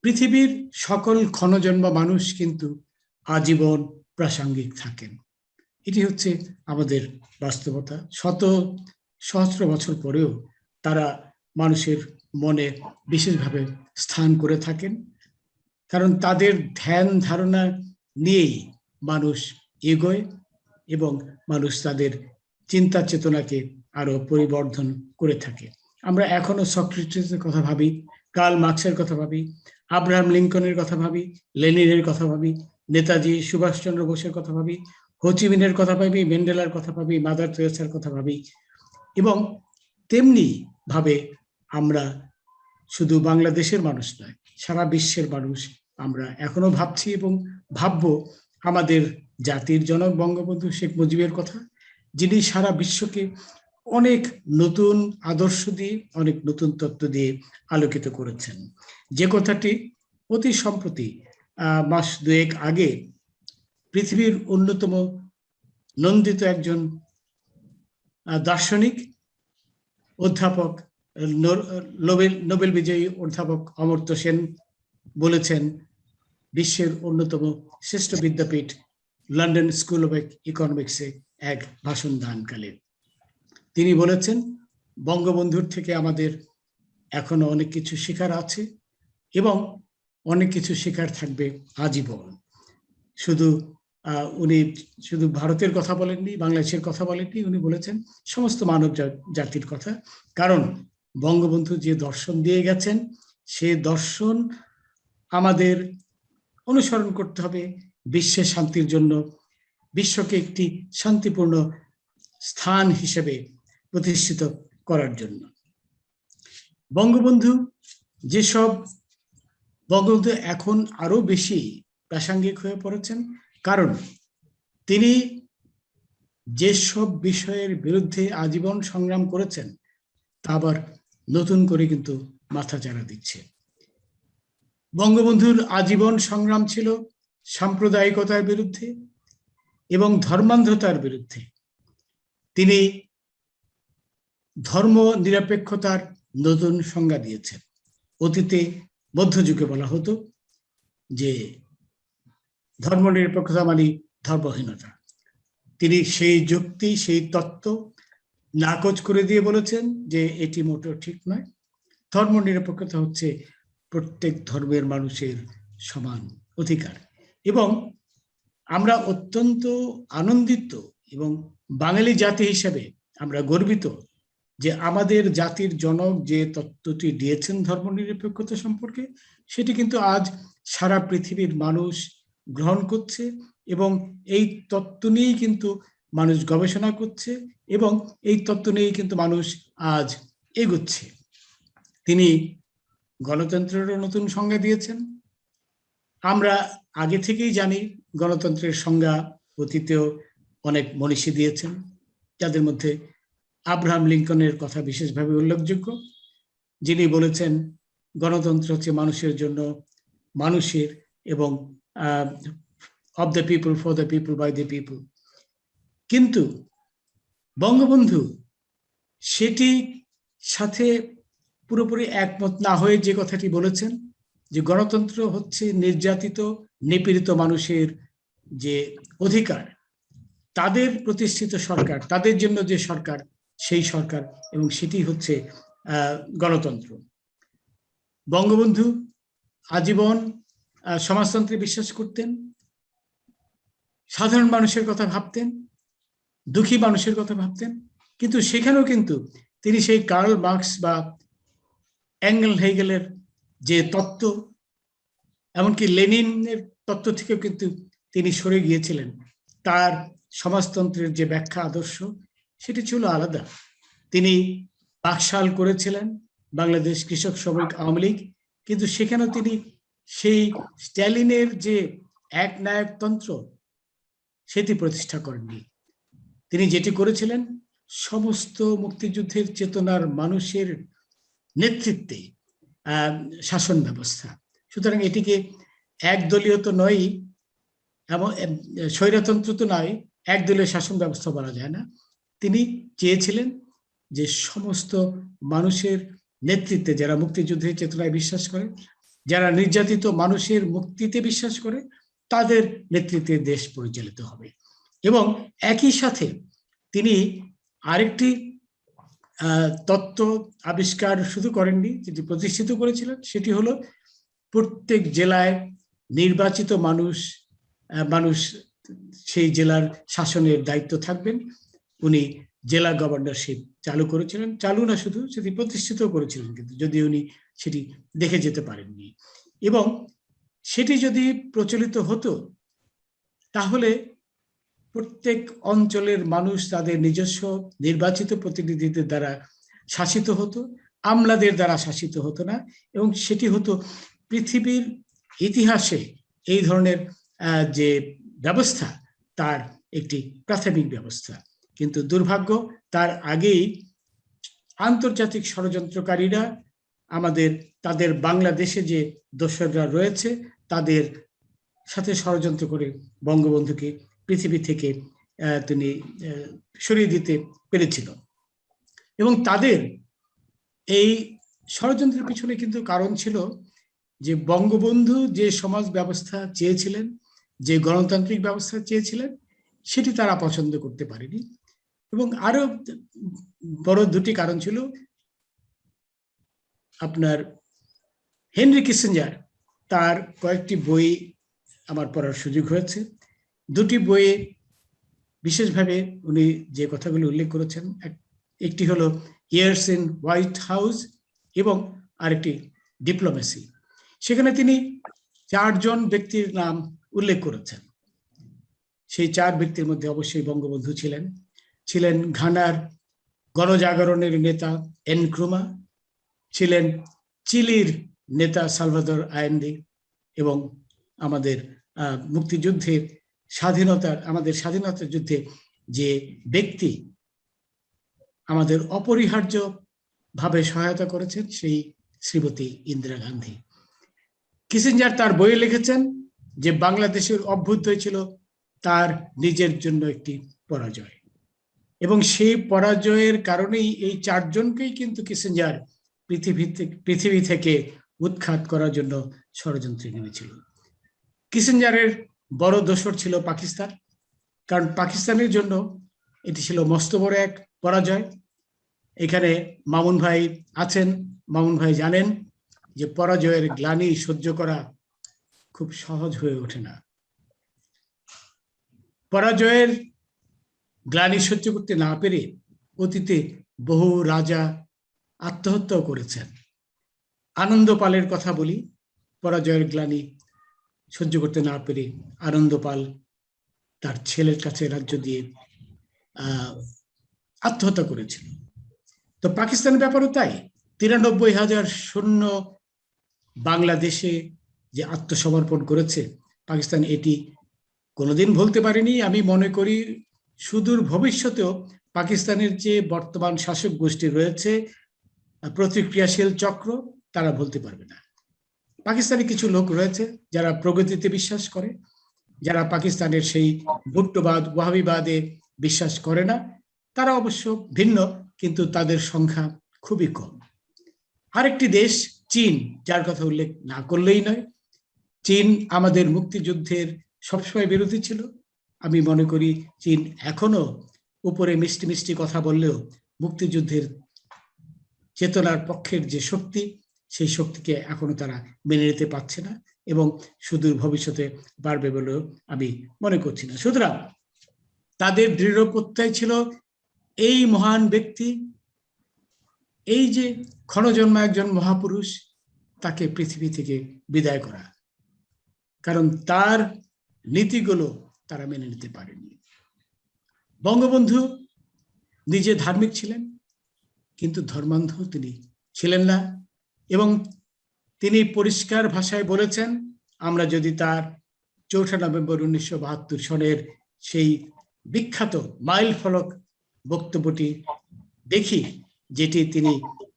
পৃথিবীর সকল ক্ষণজন্ম মানুষ কিন্তু আজীবন প্রাসঙ্গিক থাকেন। এটি হচ্ছে আমাদের বাস্তবতা। সহস্র বছর পরেও তারা মানুষের মনে বিশেষভাবে স্থান করে থাকেন, কারণ তাদের ধ্যান ধারণা নিয়েই মানুষ এগোয় এবং মানুষ তাদের চিন্তা চেতনাকে আরো পরিবর্ধন করে থাকে। আমরা এখনো সক্রেটিসের কথা ভাবি, কার্ল মার্কসের কথা ভাবি, আব্রাহাম লিঙ্কনের কথা ভাবি, লেনিনের কথা ভাবি, নেতাজি সুভাষচন্দ্র বোসের কথা ভাবি, হোচিমিনের কথা ভাবি, ম্যান্ডেলার কথা ভাবি, মাদার তেরেসার কথা ভাবি, এবং তেমনি ভাবে আমরা শুধু বাংলাদেশের মানুষ নয়, সারা বিশ্বের মানুষ আমরা এখনো ভাবছি এবং ভাববো আমাদের জাতির জনক বঙ্গবন্ধু শেখ মুজিবের কথা, যিনি সারা বিশ্বকে অনেক নতুন আদর্শ দিয়ে, অনেক নতুন তত্ত্ব দিয়ে আলোকিত করেছেন। যে কথাটি অতি সম্প্রতি মাস দুয়েক আগে পৃথিবীর অন্যতম নন্দিত একজন দার্শনিক, অধ্যাপক, নোবেল বিজয়ী অধ্যাপক অমর্ত্য সেন বলেছেন, বিশ্বের অন্যতম শ্রেষ্ঠ বিদ্যাপীঠ লন্ডন স্কুল অফ ইকোনমিক্সে এক ভাষণ দানকালে তিনি বলেছেন, বঙ্গবন্ধুর থেকে আমাদের এখনো অনেক কিছু শেখার আছে এবং অনেক কিছু শেখার থাকবে আজীবন। উনি শুধু ভারতের কথা বলেননি, বাংলাদেশের কথা বলেননি, উনি বলেছেন সমস্ত মানব জাতির কথা। কারণ বঙ্গবন্ধু যে দর্শন দিয়ে গেছেন, সে দর্শন আমাদের অনুসরণ করতে হবে বিশ্বের শান্তির জন্য, বিশ্বকে একটি শান্তিপূর্ণ স্থান হিসেবে প্রতিষ্ঠিত করার জন্য। বঙ্গবন্ধু এখন আরো বেশি প্রাসঙ্গিক হয়ে পড়েছেন, কারণ তিনি যেসব বিষয়ের বিরুদ্ধে আজীবন সংগ্রাম করেছেন তা আবার নতুন করে কিন্তু মাথাচাড়া দিচ্ছে। বঙ্গবন্ধুর আজীবন সংগ্রাম ছিল সাম্প্রদায়িকতার বিরুদ্ধে এবং ধর্মান্ধতার বিরুদ্ধে। তিনি ধর্ম নিরপেক্ষতার নতুন সংজ্ঞা দিয়েছেন। অতীতে মধ্যযুগে বলা হতো যে ধর্ম নিরপেক্ষতা মানে ধর্মহীনতা। তিনি সেই যুক্তি, সেই তত্ত্ব নাকচ করে দিয়ে বলেছেন যে এটি মোটেও ঠিক নয়। ধর্ম নিরপেক্ষতা হচ্ছে প্রত্যেক ধর্মের মানুষের সমান অধিকার। এবং আমরা অত্যন্ত আনন্দিত এবং বাঙালি জাতি হিসেবে আমরা গর্বিত যে আমাদের জাতির জনক যে তত্ত্বটি দিয়েছেন ধর্মনিরপেক্ষতা সম্পর্কে, সেটি কিন্তু আজ সারা পৃথিবীর মানুষ গ্রহণ করছে এবং এই তত্ত্ব নিয়েই কিন্তু মানুষ গবেষণা করছে এবং এই তত্ত্ব নিয়েই কিন্তু মানুষ আজ এগোচ্ছে। তিনি গণতন্ত্রেরও নতুন সংজ্ঞা দিয়েছেন। আমরা আগে থেকেই জানি গণতন্ত্রের সংজ্ঞা অতীতেও অনেক মনীষী দিয়েছেন, যাদের মধ্যে আব্রাহাম লিঙ্কনের কথা বিশেষভাবে উল্লেখযোগ্য, যিনি বলেছেন গণতন্ত্র হচ্ছে মানুষের জন্য মানুষের এবং of the people, for the people, by the people. কিন্তু বঙ্গবন্ধু সেটি সাথে পুরোপুরি একমত না হয়ে যে কথাটি বলেছেন যে গণতন্ত্র হচ্ছে নির্যাতিত, নিপীড়িত মানুষের যে অধিকার, তাদের প্রতিষ্ঠিত সরকার, তাদের জন্য যে সরকার, সেই সরকার, এবং সেটি হচ্ছে গণতন্ত্র। বঙ্গবন্ধু আজীবন সমাজতন্ত্রে বিশ্বাস করতেন, সাধারণ মানুষের কথা ভাবতেন, দুঃখী মানুষের কথা ভাবতেন, কিন্তু সেখানেও কিন্তু তিনি সেই কার্ল মার্কস বা অ্যাঙ্গেল হেগেলের যে তত্ত্ব, এমনকি লেনিনের তত্ত্ব থেকেও কিন্তু তিনি সরে গিয়েছিলেন। তার সমাজতন্ত্রের যে ব্যাখ্যা আদর্শ, সেটি ছিল আলাদা। তিনি বাকশাল করেছিলেন বাংলাদেশ কৃষক শ্রমিক আওয়ামী লীগ, কিন্তু সেখানেও তিনি সেই স্ট্যালিনের যে একনায়কতন্ত্র সেটি প্রতিষ্ঠা করেননি। তিনি যেটি করেছিলেন সমস্ত মুক্তিযুদ্ধের চেতনার মানুষের নেতৃত্বে শাসন ব্যবস্থা। সুতরাং এটিকে একদলীয় তো নয়, এমন স্বৈরতন্ত্র তো নয়, একদলীয় শাসন ব্যবস্থা বলা যায় না। তিনি চেয়েছিলেন যে সমস্ত মানুষের নেতৃত্বে, যারা মুক্তিযুদ্ধের চেতনায় বিশ্বাস করে, যারা নির্যাতিত মানুষের মুক্তিতে বিশ্বাস করে, তাদের নেতৃত্বে দেশ পরিচালিত হবে। এবং একই সাথে তিনি আরেকটি তত্ত্ব আবিষ্কার শুধু করেননি, যেটি প্রতিষ্ঠিত করেছিলেন, সেটি হলো প্রত্যেক জেলায় নির্বাচিত মানুষ সেই জেলার শাসনের দায়িত্ব থাকবেন। উনি জেলা গভর্নরশিপ চালু করেছিলেন, চালু না শুধু সেটি প্রতিষ্ঠিত করেছিলেন, কিন্তু যদি উনি সেটি দেখে যেতে পারেননি। এবং সেটি যদি প্রচলিত হতো তাহলে প্রত্যেক অঞ্চলের মানুষ তাদের নিজস্ব নির্বাচিত প্রতিনিধিদের দ্বারা শাসিত হতো, আমলাদের দ্বারা শাসিত হতো না। এবং সেটি হতো পৃথিবীর ইতিহাসে এই ধরনের যে ব্যবস্থা তার একটি প্রাথমিক ব্যবস্থা। কিন্তু দুর্ভাগ্য, তার আগেই আন্তর্জাতিক ষড়যন্ত্রকারীরা তাদের বাংলাদেশে যে দোসররা রয়েছে তাদের সাথে ষড়যন্ত্র করে বঙ্গবন্ধুকে পৃথিবী থেকে তিনি সরিয়ে দিতে পেরেছিল। এবং তাদের এই ষড়যন্ত্রের পিছনে কিন্তু কারণ ছিল যে বঙ্গবন্ধু যে সমাজ ব্যবস্থা চেয়েছিলেন, যে গণতান্ত্রিক ব্যবস্থা চেয়েছিলেন, সেটি তারা পছন্দ করতে পারেনি। এবং আরো বড় দুটি কারণ ছিল। আপনার হেনরি কিসিঞ্জার, তার কয়েকটি বই আমার পড়ার সুযোগ হয়েছে। দুটি বইয়ে বিশেষভাবে উনি যে কথাগুলো উল্লেখ করেছেন, একটি হলো ইয়ার্স ইন হোয়াইট হাউস এবং আরেকটি ডিপ্লোমেসি। সেখানে তিনি 4 জন ব্যক্তির নাম উল্লেখ করেছেন। সেই 4 ব্যক্তির মধ্যে অবশ্যই বঙ্গবন্ধু ছিলেন ঘানার গণজাগরণের নেতা এনক্রুমা, ছিলেন চিলির নেতা সালভাদর আয়েন্দে, এবং আমাদের মুক্তিযুদ্ধের স্বাধীনতা যুদ্ধে যে ব্যক্তি আমাদের অপরিহার্য ভাবে সহায়তা করেছেন সেই শ্রীমতী ইন্দিরা গান্ধী। কিসিঞ্জার তার বইয়ে লিখেছেন যে বাংলাদেশের অভ্যুদয় ছিল তার নিজের জন্য একটি পরাজয়, এবং সেই পরাজয়ের কারণেই এই 4 জনকেই কিন্তু কিসিঞ্জার পৃথিবী থেকে উৎখাত করার জন্য ষড়যন্ত্রে নেমেছিল। কিসিঞ্জারের বড় দোসর ছিল পাকিস্তান, কারণ পাকিস্তানের জন্য এটি ছিল মস্ত বড় এক পরাজয়। এখানে মামুন ভাই আছেন, মামুন ভাই জানেন যে পরাজয়ের গ্লানি সহ্য করা খুব সহজ হয়ে ওঠে না। পরাজয়ের গ্লানি সহ্য করতে না পেরে অতীতে বহু রাজা আত্মহত্যাও করেছেন। আনন্দপালের কথা বলি, পরাজয়ের গ্লানি সহ্য করতে না পেরে আনন্দপাল তার ছেলের কাছে রাজ্য দিয়ে আত্মহত্যা করেছিল। তো পাকিস্তানের ব্যাপারও তাই। 93,000 সৈন্য বাংলাদেশে যে আত্মসমর্পণ করেছে পাকিস্তান, এটি কোনোদিন ভুলতে পারেনি। আমি মনে করি সুদূর ভবিষ্যতেও পাকিস্তানের যে বর্তমান শাসক গোষ্ঠী রয়েছে, প্রতিক্রিয়াশীল চক্র, তারা ভুলতে পারবে না। পাকিস্তানে কিছু লোক রয়েছে যারা প্রগতিতে বিশ্বাস করে, যারা পাকিস্তানের সেই ভুট্টোবাদ ওয়াহাবিবাদে বিশ্বাস করে না। তারা অবশ্য ভিন্ন, কিন্তু তাদের সংখ্যা খুবই কম। আরেকটি দেশ চীন, যার কথা উল্লেখ না করলেই নয়। চীন আমাদের মুক্তিযুদ্ধের সবসময় বিরোধী ছিল। আমি মনে করি চীন এখনো উপরে মিষ্টি মিষ্টি কথা বললেও মুক্তিযুদ্ধের চেতনার পক্ষের যে শক্তি, সেই শক্তিকে এখনো তারা মেনে নিতে পারছে না, এবং সুদূর ভবিষ্যতে পারবে বলেও আমি মনে করছি না। সুতরাং তাদের দৃঢ় প্রত্যয় ছিল এই মহান ব্যক্তি, এই যে ক্ষণজন্মা একজন মহাপুরুষ, তাকে পৃথিবী থেকে বিদায় করা, কারণ তার নীতিগুলো তারা মেনে নিতে পারেনি। বঙ্গবন্ধু নিজে ধার্মিক ছিলেন, কিন্তু ধর্মান্ধ তিনি ছিলেন না, এবং তিনি পরিষ্কার ভাষায় বলেছেন, আমরা যদি তার 4 নভেম্বর 1972 সনের সেই বিখ্যাত মাইল ফলক বক্তব্যটি দেখি, যেটি তিনি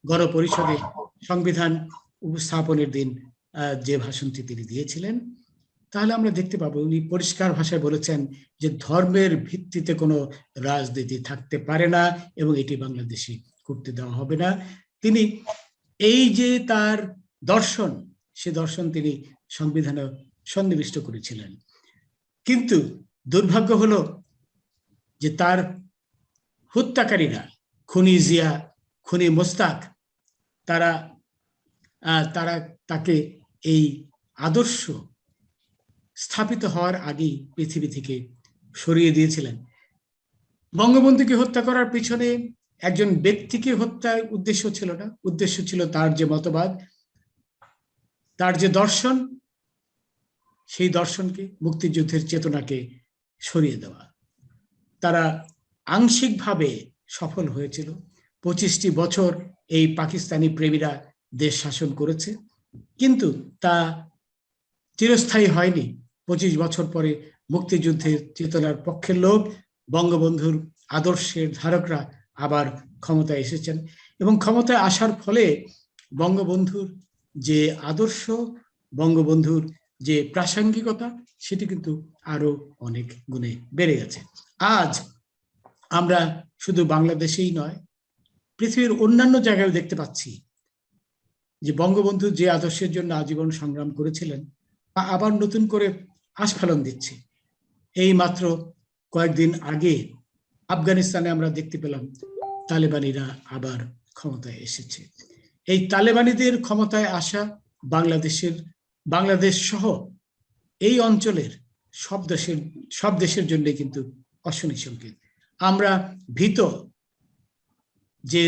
গণপরিষদে সংবিধান উপস্থাপনের দিন যে ভাষণটি তিনি দিয়েছিলেন, তাহলে আমরা দেখতে পাবো উনি পরিষ্কার ভাষায় বলেছেন যে ধর্মের ভিত্তিতে কোনো রাজনীতি থাকতে পারে না, এবং এটি বাংলাদেশে করতে দেওয়া হবে না। তিনি এই যে তার দর্শন, সে দর্শন তিনি সংবিধানে সন্নিবিষ্ট করেছিলেন। কিন্তু দুর্ভাগ্য হলো যে তার হত্যাকারীরা, খুনি জিয়া, খুনি মোস্তাক, তারা তাকে এই আদর্শ স্থাপিত হওয়ার আগেই পৃথিবী থেকে সরিয়ে দিয়েছিলেন। বঙ্গবন্ধুকে হত্যা করার পিছনে একজন ব্যক্তিকে হত্যার উদ্দেশ্য ছিল না, উদ্দেশ্য ছিল তার যে মতবাদ, তার যে দর্শন, সেই দর্শনকে, মুক্তিযুদ্ধের চেতনাকে সরিয়ে দেওয়া। তারা আংশিকভাবে সফল হয়েছিল। 25টি বছর এই পাকিস্তানি প্রেমীরা দেশ শাসন করেছে, কিন্তু তা চিরস্থায়ী হয়নি। 25 বছর পরে মুক্তিযুদ্ধের চেতনার পক্ষের লোক, বঙ্গবন্ধুর আদর্শের ধারকরা আবার ক্ষমতায় এসেছেন, এবং ক্ষমতায় আসার ফলে বঙ্গবন্ধুর যে আদর্শ, বঙ্গবন্ধুর যে প্রাসঙ্গিকতা, সেটি কিন্তু আরো অনেক গুণে বেড়ে গেছে। আজ আমরা শুধু বাংলাদেশেই নয়, পৃথিবীর অন্যান্য জায়গায় দেখতে পাচ্ছি যে বঙ্গবন্ধু যে আদর্শের জন্য আজীবন সংগ্রাম করেছিলেন তা আবার নতুন করে আস্ফালন দিচ্ছে। এই মাত্র কয়েকদিন আগে আফগানিস্তানে আমরা দেখতে পেলাম তালেবানিরা আবার ক্ষমতায় এসেছে। এই তালেবানিদের ক্ষমতায় আসা বাংলাদেশ সহ এই অঞ্চলের সব দেশের জন্য কিন্তু অশনি সংকেত। আমরা ভীত যে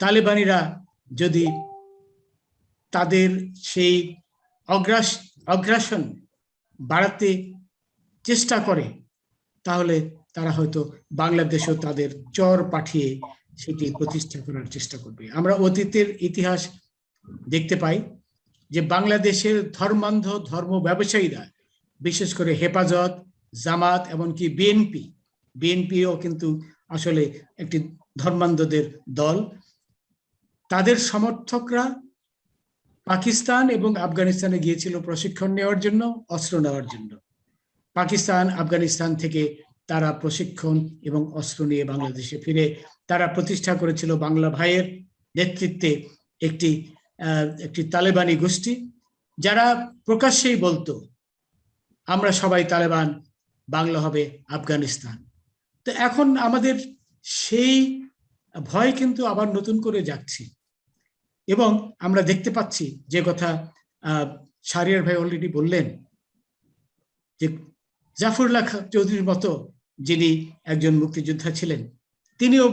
তালেবানিরা যদি তাদের সেই অগ্রাসন বাড়াতে চেষ্টা করে, তাহলে তারা হয়তো বাংলাদেশেও তাদের চর পাঠিয়ে সেটি প্রতিষ্ঠা করার চেষ্টা করবে। আমরা অতীতের ইতিহাস দেখতে পাই যে বাংলাদেশের ধর্মান্ধ ধর্ম ব্যবসায়ীরা, বিশেষ করে হেফাজত, জামাত, এমনকি বিএনপিও কিন্তু আসলে একটি ধর্মান্ধদের দল, তাদের সমর্থকরা পাকিস্তান এবং আফগানিস্তানে গিয়েছিল প্রশিক্ষণ নেওয়ার জন্য, অস্ত্র নেওয়ার জন্য। পাকিস্তান, আফগানিস্তান থেকে তারা প্রশিক্ষণ এবং অস্ত্র নিয়ে বাংলাদেশে ফিরে তারা প্রতিষ্ঠা করেছিল বাংলা ভাইয়ের নেতৃত্বে একটি তালেবানি গোষ্ঠী, যারা প্রকাশ্যেই বলতো আমরা সবাই তালেবান, বাংলা হবে আফগানিস্তান। তো এখন আমাদের সেই ভয় কিন্তু আবার নতুন করে যাচ্ছে, এবং আমরা দেখতে পাচ্ছি যে কথা শাহরিয়ার ভাই অলরেডি বললেন, যে জাফরুল্লাহ চৌধুরীর মতো যিনি একজন মুক্তিযোদ্ধা ছিলেন, তিনিও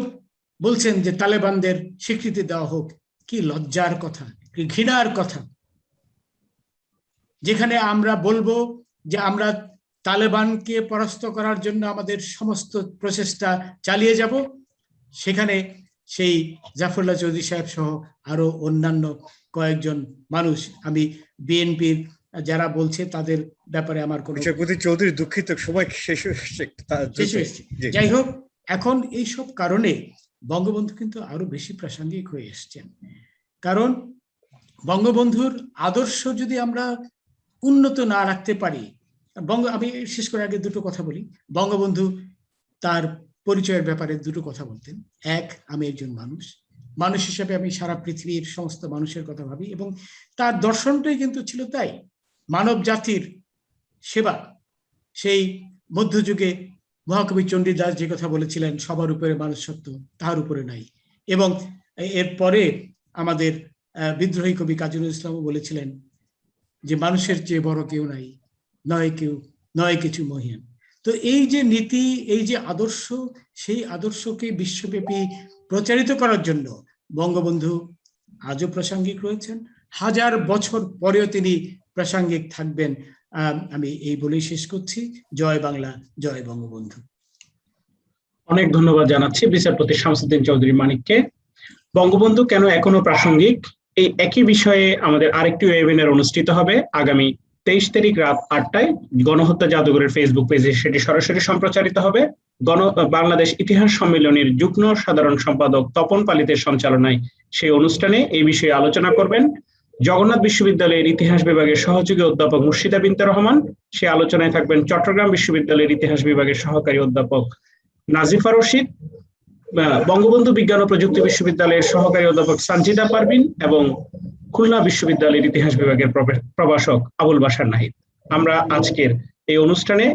বলছেন যে তালেবানদের স্বীকৃতি দেওয়া হোক। কি লজ্জার কথা, কি ঘৃণার কথা, যেখানে আমরা বলবো যে আমরা তালেবানকে পরাস্ত করার জন্য আমাদের সমস্ত প্রচেষ্টা চালিয়ে যাব, সেখানে সেই জাফরুল্লাহ চৌধুরী সাহেব সহ আরো অন্যান্য কয়েকজন মানুষ, আমি বিএনপির যারা বলছে তাদের ব্যাপারে আমার কোনো চৌধুরী দুঃখিত, সময় শেষ হয়েছে। যাই হোক, এখন এইসব কারণে বঙ্গবন্ধু কিন্তু আরো বেশি প্রাসঙ্গিক হয়ে এসছেন। কারণ বঙ্গবন্ধুর আদর্শ যদি আমরা উন্নত না রাখতে পারি, আমি শেষ করে আগে দুটো কথা বলি। বঙ্গবন্ধু তার পরিচয়ের ব্যাপারে দুটো কথা বলতেন। এক, আমি একজন মানুষ হিসেবে আমি সারা পৃথিবীর সমস্ত মানুষের কথা ভাবি, এবং তার দর্শনটাই কিন্তু ছিল তাই, মানব জাতির সেবা। সেই মধ্যযুগে মহাকবি চণ্ডীদাস যে কথা বলেছিলেন, সবার উপরে মানুষত্ব, তাহার উপরে নাই। এবং এরপরে আমাদের বিদ্রোহী কবি কাজী নজরুল ইসলামও বলেছিলেন যে মানুষের চেয়ে বড় কেউ নাই, নয় কিছু মহিয়ান। তো এই যে নীতি, এই যে আদর্শ, সেই আদর্শকে বিশ্বব্যাপী প্রচারিত করার জন্য বঙ্গবন্ধু আজও প্রাসঙ্গিক রয়েছেন। 1000 বছর পরেও তিনি প্রাসঙ্গিক থাকবেন। আমি এই বলেই শেষ করছি। জয় বাংলা, জয় বঙ্গবন্ধু। অনেক ধন্যবাদ জানাচ্ছি বিচারপতি শামসুদ্দিন চৌধুরী মানিককে। বঙ্গবন্ধু কেন এখনো প্রাসঙ্গিক, এই একই বিষয়ে আমাদের আরেকটি ওয়েবিনার অনুষ্ঠিত হবে আগামী 23 তারিখ রাত 8টায় গণহত্যা জাদুঘরের ফেসবুক পেজে, সেটি সরাসরি সম্প্রচারিত হবে। বাংলাদেশ ইতিহাস সম্মেলনের যুগ্ম সাধারণ সম্পাদক তপন পালিতের সঞ্চালনায় সেই অনুষ্ঠানে এই বিষয়ে আলোচনা করবেন জগন্নাথ বিশ্ববিদ্যালয়ের ইতিহাস বিভাগের সহযোগী অধ্যাপক মুর্শিদা বিনতে রহমান। সে আলোচনায় থাকবেন চট্টগ্রাম বিশ্ববিদ্যালয়ের ইতিহাস বিভাগের সহকারী অধ্যাপক নাজিফা রশিদ, বঙ্গবন্ধু বিজ্ঞান ও প্রযুক্তি বিশ্ববিদ্যালয়ের সহকারী অধ্যাপক সানজিদা পারভিন এবং খুলনা বিশ্ববিদ্যালয়ের ইতিহাস বিভাগের প্রভাষক আবুল বাশার নাহিদ। আমরা আজকের এই অনুষ্ঠানে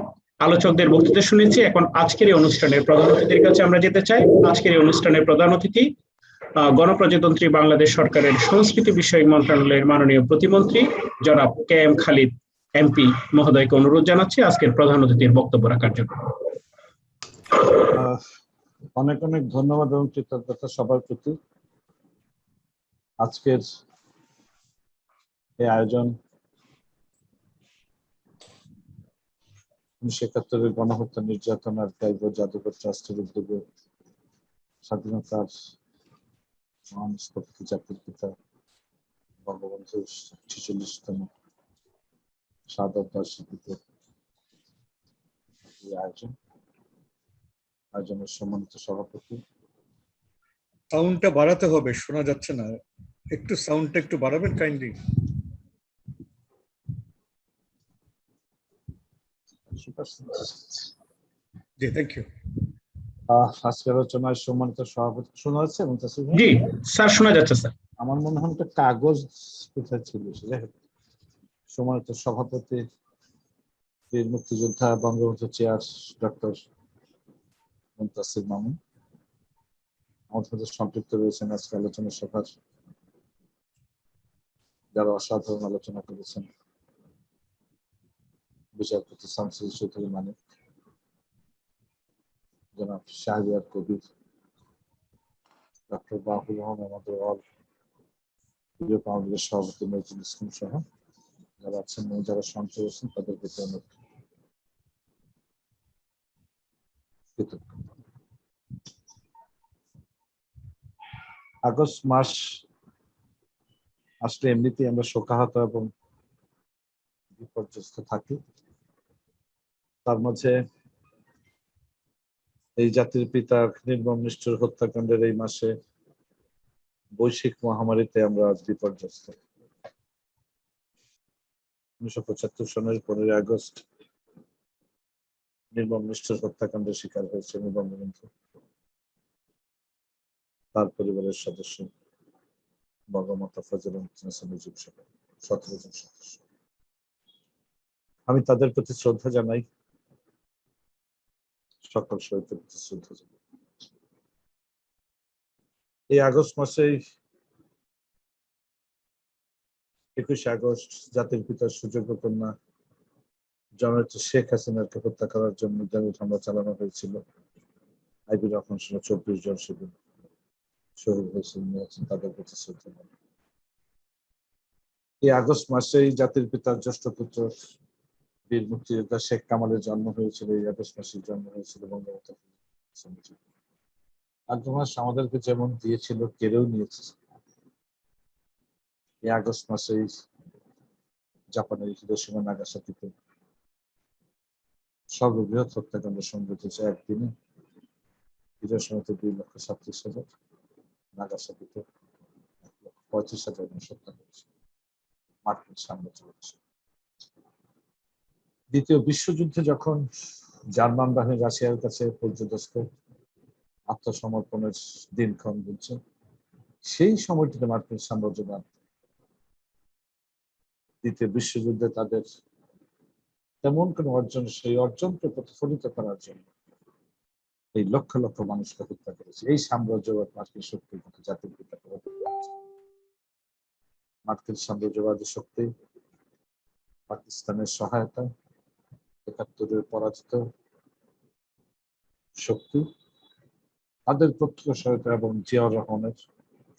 আলোচকদের বক্তৃতা শুনেছি। এখন আজকের এই অনুষ্ঠানের প্রধান অতিথির কাছে আমরা যেতে চাই। আজকের এই অনুষ্ঠানের প্রধান অতিথি গণপ্রজাতন্ত্রী বাংলাদেশ সরকারের সংস্কৃতি বিষয়ক মন্ত্রণালয়ের মাননীয় প্রতিমন্ত্রী জনাব কে এম খালিদ এমপি মহোদয়কে অনুরোধ জানাচ্ছি আজকের প্রধান অতিথির বক্তব্য রাখার জন্য। অনেক অনেক ধন্যবাদ এবং কৃতজ্ঞতা সবার প্রতি। আজকের এই আয়োজন 1971 গণহত্যা নির্যাতন আর্কাইভ ও জাদুঘর ট্রাস্টের উদ্যোগে স্বাধীনতার মহান স্থপতি জাতির পিতা বঙ্গবন্ধুর 46তম শাহাদত বার্ষিকীতে এই আয়োজনের সম্মানিত সভাপতি। সাউন্ডটা বাড়াতে হবে, শোনা যাচ্ছে না, একটু সাউন্ডটা একটু বাড়াবেন কাইন্ডলি। G, thank you. আজকের আলোচনায় সম্মানিত সভাপতি শোনা যাচ্ছে এবং জি স্যার, শোনা যাচ্ছে স্যার। আমার মনে হয় একটা কাগজ কোথায় ছিল, যাই হোক, সম্মানিত সভাপতি বীর মুক্তিযোদ্ধা বঙ্গবন্ধু চেয়ার ডক্টর মুনতাসির মামুন, আমাদের সাথে সম্পৃক্ত রয়েছেন আজকে আলোচনা সভার যারা অসাধারণ আলোচনা করেছেন, বিচারপতি শামসুল চৌধুরী মানিক, জনাব শাহরিয়ার কবির, ডক্টর বাহুল রহমান, আমাদের অল প্রিয় কাউন্সিলের সভাপতি নজরুল ইসলাম সহ যারা আছেন এবং যারা সঞ্চয় করেছেন তাদের প্রতি অনেক কৃতজ্ঞ। আগস্ট মাস আসলে এমনিতেই আমরা শোকাহত এবং বিপর্যস্ত থাকি। তার মাঝে এই জাতির পিতার নির্মম নিষ্ঠুর হত্যাকাণ্ডের এই মাসে বৈশ্বিক মহামারীতে আমরা আজ বিপর্যস্ত। 1975 সনের 15 আগস্ট নির্মম নিষ্ঠুর হত্যাকাণ্ডের শিকার হয়েছে বঙ্গবন্ধু, তার পরিবারের সদস্য বঙ্গমাতা ফজিলাতুন্নেছা মুজিব সহ 17 জন সদস্য। আমি তাদের প্রতি শ্রদ্ধা জানাই, সকল শহীদের প্রতি শ্রদ্ধা জানাই। এই আগস্ট মাসেই 21 আগস্ট জাতির পিতার সুযোগ্য কন্যা জননেত্রী শেখ হাসিনাকে হত্যা করার জন্য নির্যাতিত হামলা চালানো হয়েছিল। আইবির রক্ষণ 24 জন সেদিন শহীদ হয়েছেন, তাদের প্রতি শ্রদ্ধা জানাই। এই আগস্ট মাসেই জাতির পিতার জ্যেষ্ঠ পুত্র বীর মুক্তিযোদ্ধা শেখ কামালের জন্ম হয়েছিল। এই আগস্ট মাসেই জন্ম হয়েছিল বঙ্গবন্ধু। আগস্ট মাস আমাদেরকে যেমন দিয়েছিল কেড়েও নিয়েছে। এই আগস্ট মাসেই জাপানের হিরোশিমা নাগাসাকিতে সর্ববৃহৎ হত্যাকাণ্ড সংঘটিত হয়েছে একদিনে। হিরোশিমাতে 2,37,000, নাগাসাকিতে 1,35,000 মানুষ হত্যা করেছে মার্কিন সাম্রাজ্য। দ্বিতীয় বিশ্বযুদ্ধে যখন জার্মান বাহিনী রাশিয়ার কাছে পর্যদস্ত আত্মসমর্পণের দিনক্ষণ গুনছে, সেই সময়টিতে মার্কিন সাম্রাজ্যবাদ দ্বিতীয় বিশ্বযুদ্ধে তাদের তেমন কোন অর্জন, সেই অর্জনকে প্রতিফলিত করার জন্য এই লক্ষ লক্ষ মানুষকে হত্যা করেছে। এই সাম্রাজ্যবাদ মার্কিন শক্তির মতো জাতির পিতা মার্কিন সাম্রাজ্যবাদী শক্তি পাকিস্তানের সহায়তা, 71-এর পরাজিত শক্তি, তাদের প্রত্যক্ষ সহায়তা এবং জিয়াউর রহমানের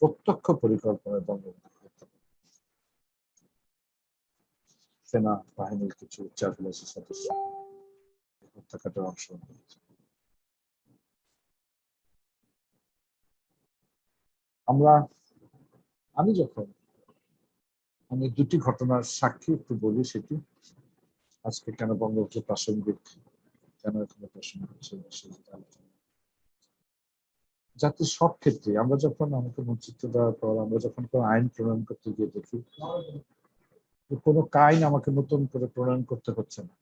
প্রত্যক্ষ পরিকল্পনায় বঙ্গবন্ধু সেনা বাহিনীর কিছু উচ্চাভিলাষী সদস্য হত্যাকাণ্ডের অংশগ্রহণ করেছে। আমি দুটি ঘটনার সাক্ষী একটু বলি, সেটি আজকে কেন বঙ্গবন্ধু প্রাসঙ্গিক, কেন এখানে প্রশ্ন হচ্ছে জাতির সব ক্ষেত্রে। আমরা যখন আমাকে নেতৃত্ব দেওয়ার পর আমরা যখন কোনো আইন প্রণয়ন করতে গিয়ে দেখি কোনো আইন আমাকে নতুন করে প্রণয়ন করতে হচ্ছে না,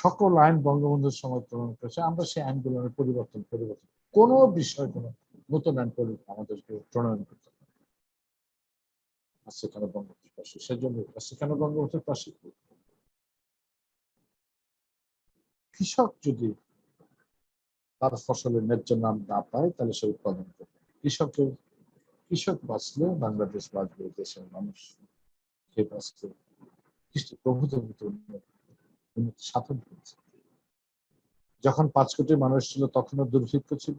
সকল আইন বঙ্গবন্ধুর সময় প্রণয়ন করেছে। আমরা সেই আইনগুলোর পরিবর্তন কোনো বিষয় কোনো নতুন আইন আমাদেরকে প্রণয়ন করতে হবে। সেখানে বঙ্গবন্ধুর পাশে, সেজন্য সেখানে বঙ্গবন্ধুর পাশে কৃষক যদি তার ফসলের ন্যায্য দাম না পায় তাহলে সে উৎপাদন করবে। কৃষক বাঁচলে বাংলাদেশ বাঁচবে, দেশের মানুষ খেয়ে বাঁচবে, প্রভূত উন্নতি সাধন করেছে। যখন 5 কোটি মানুষ ছিল তখনও দুর্ভিক্ষ ছিল,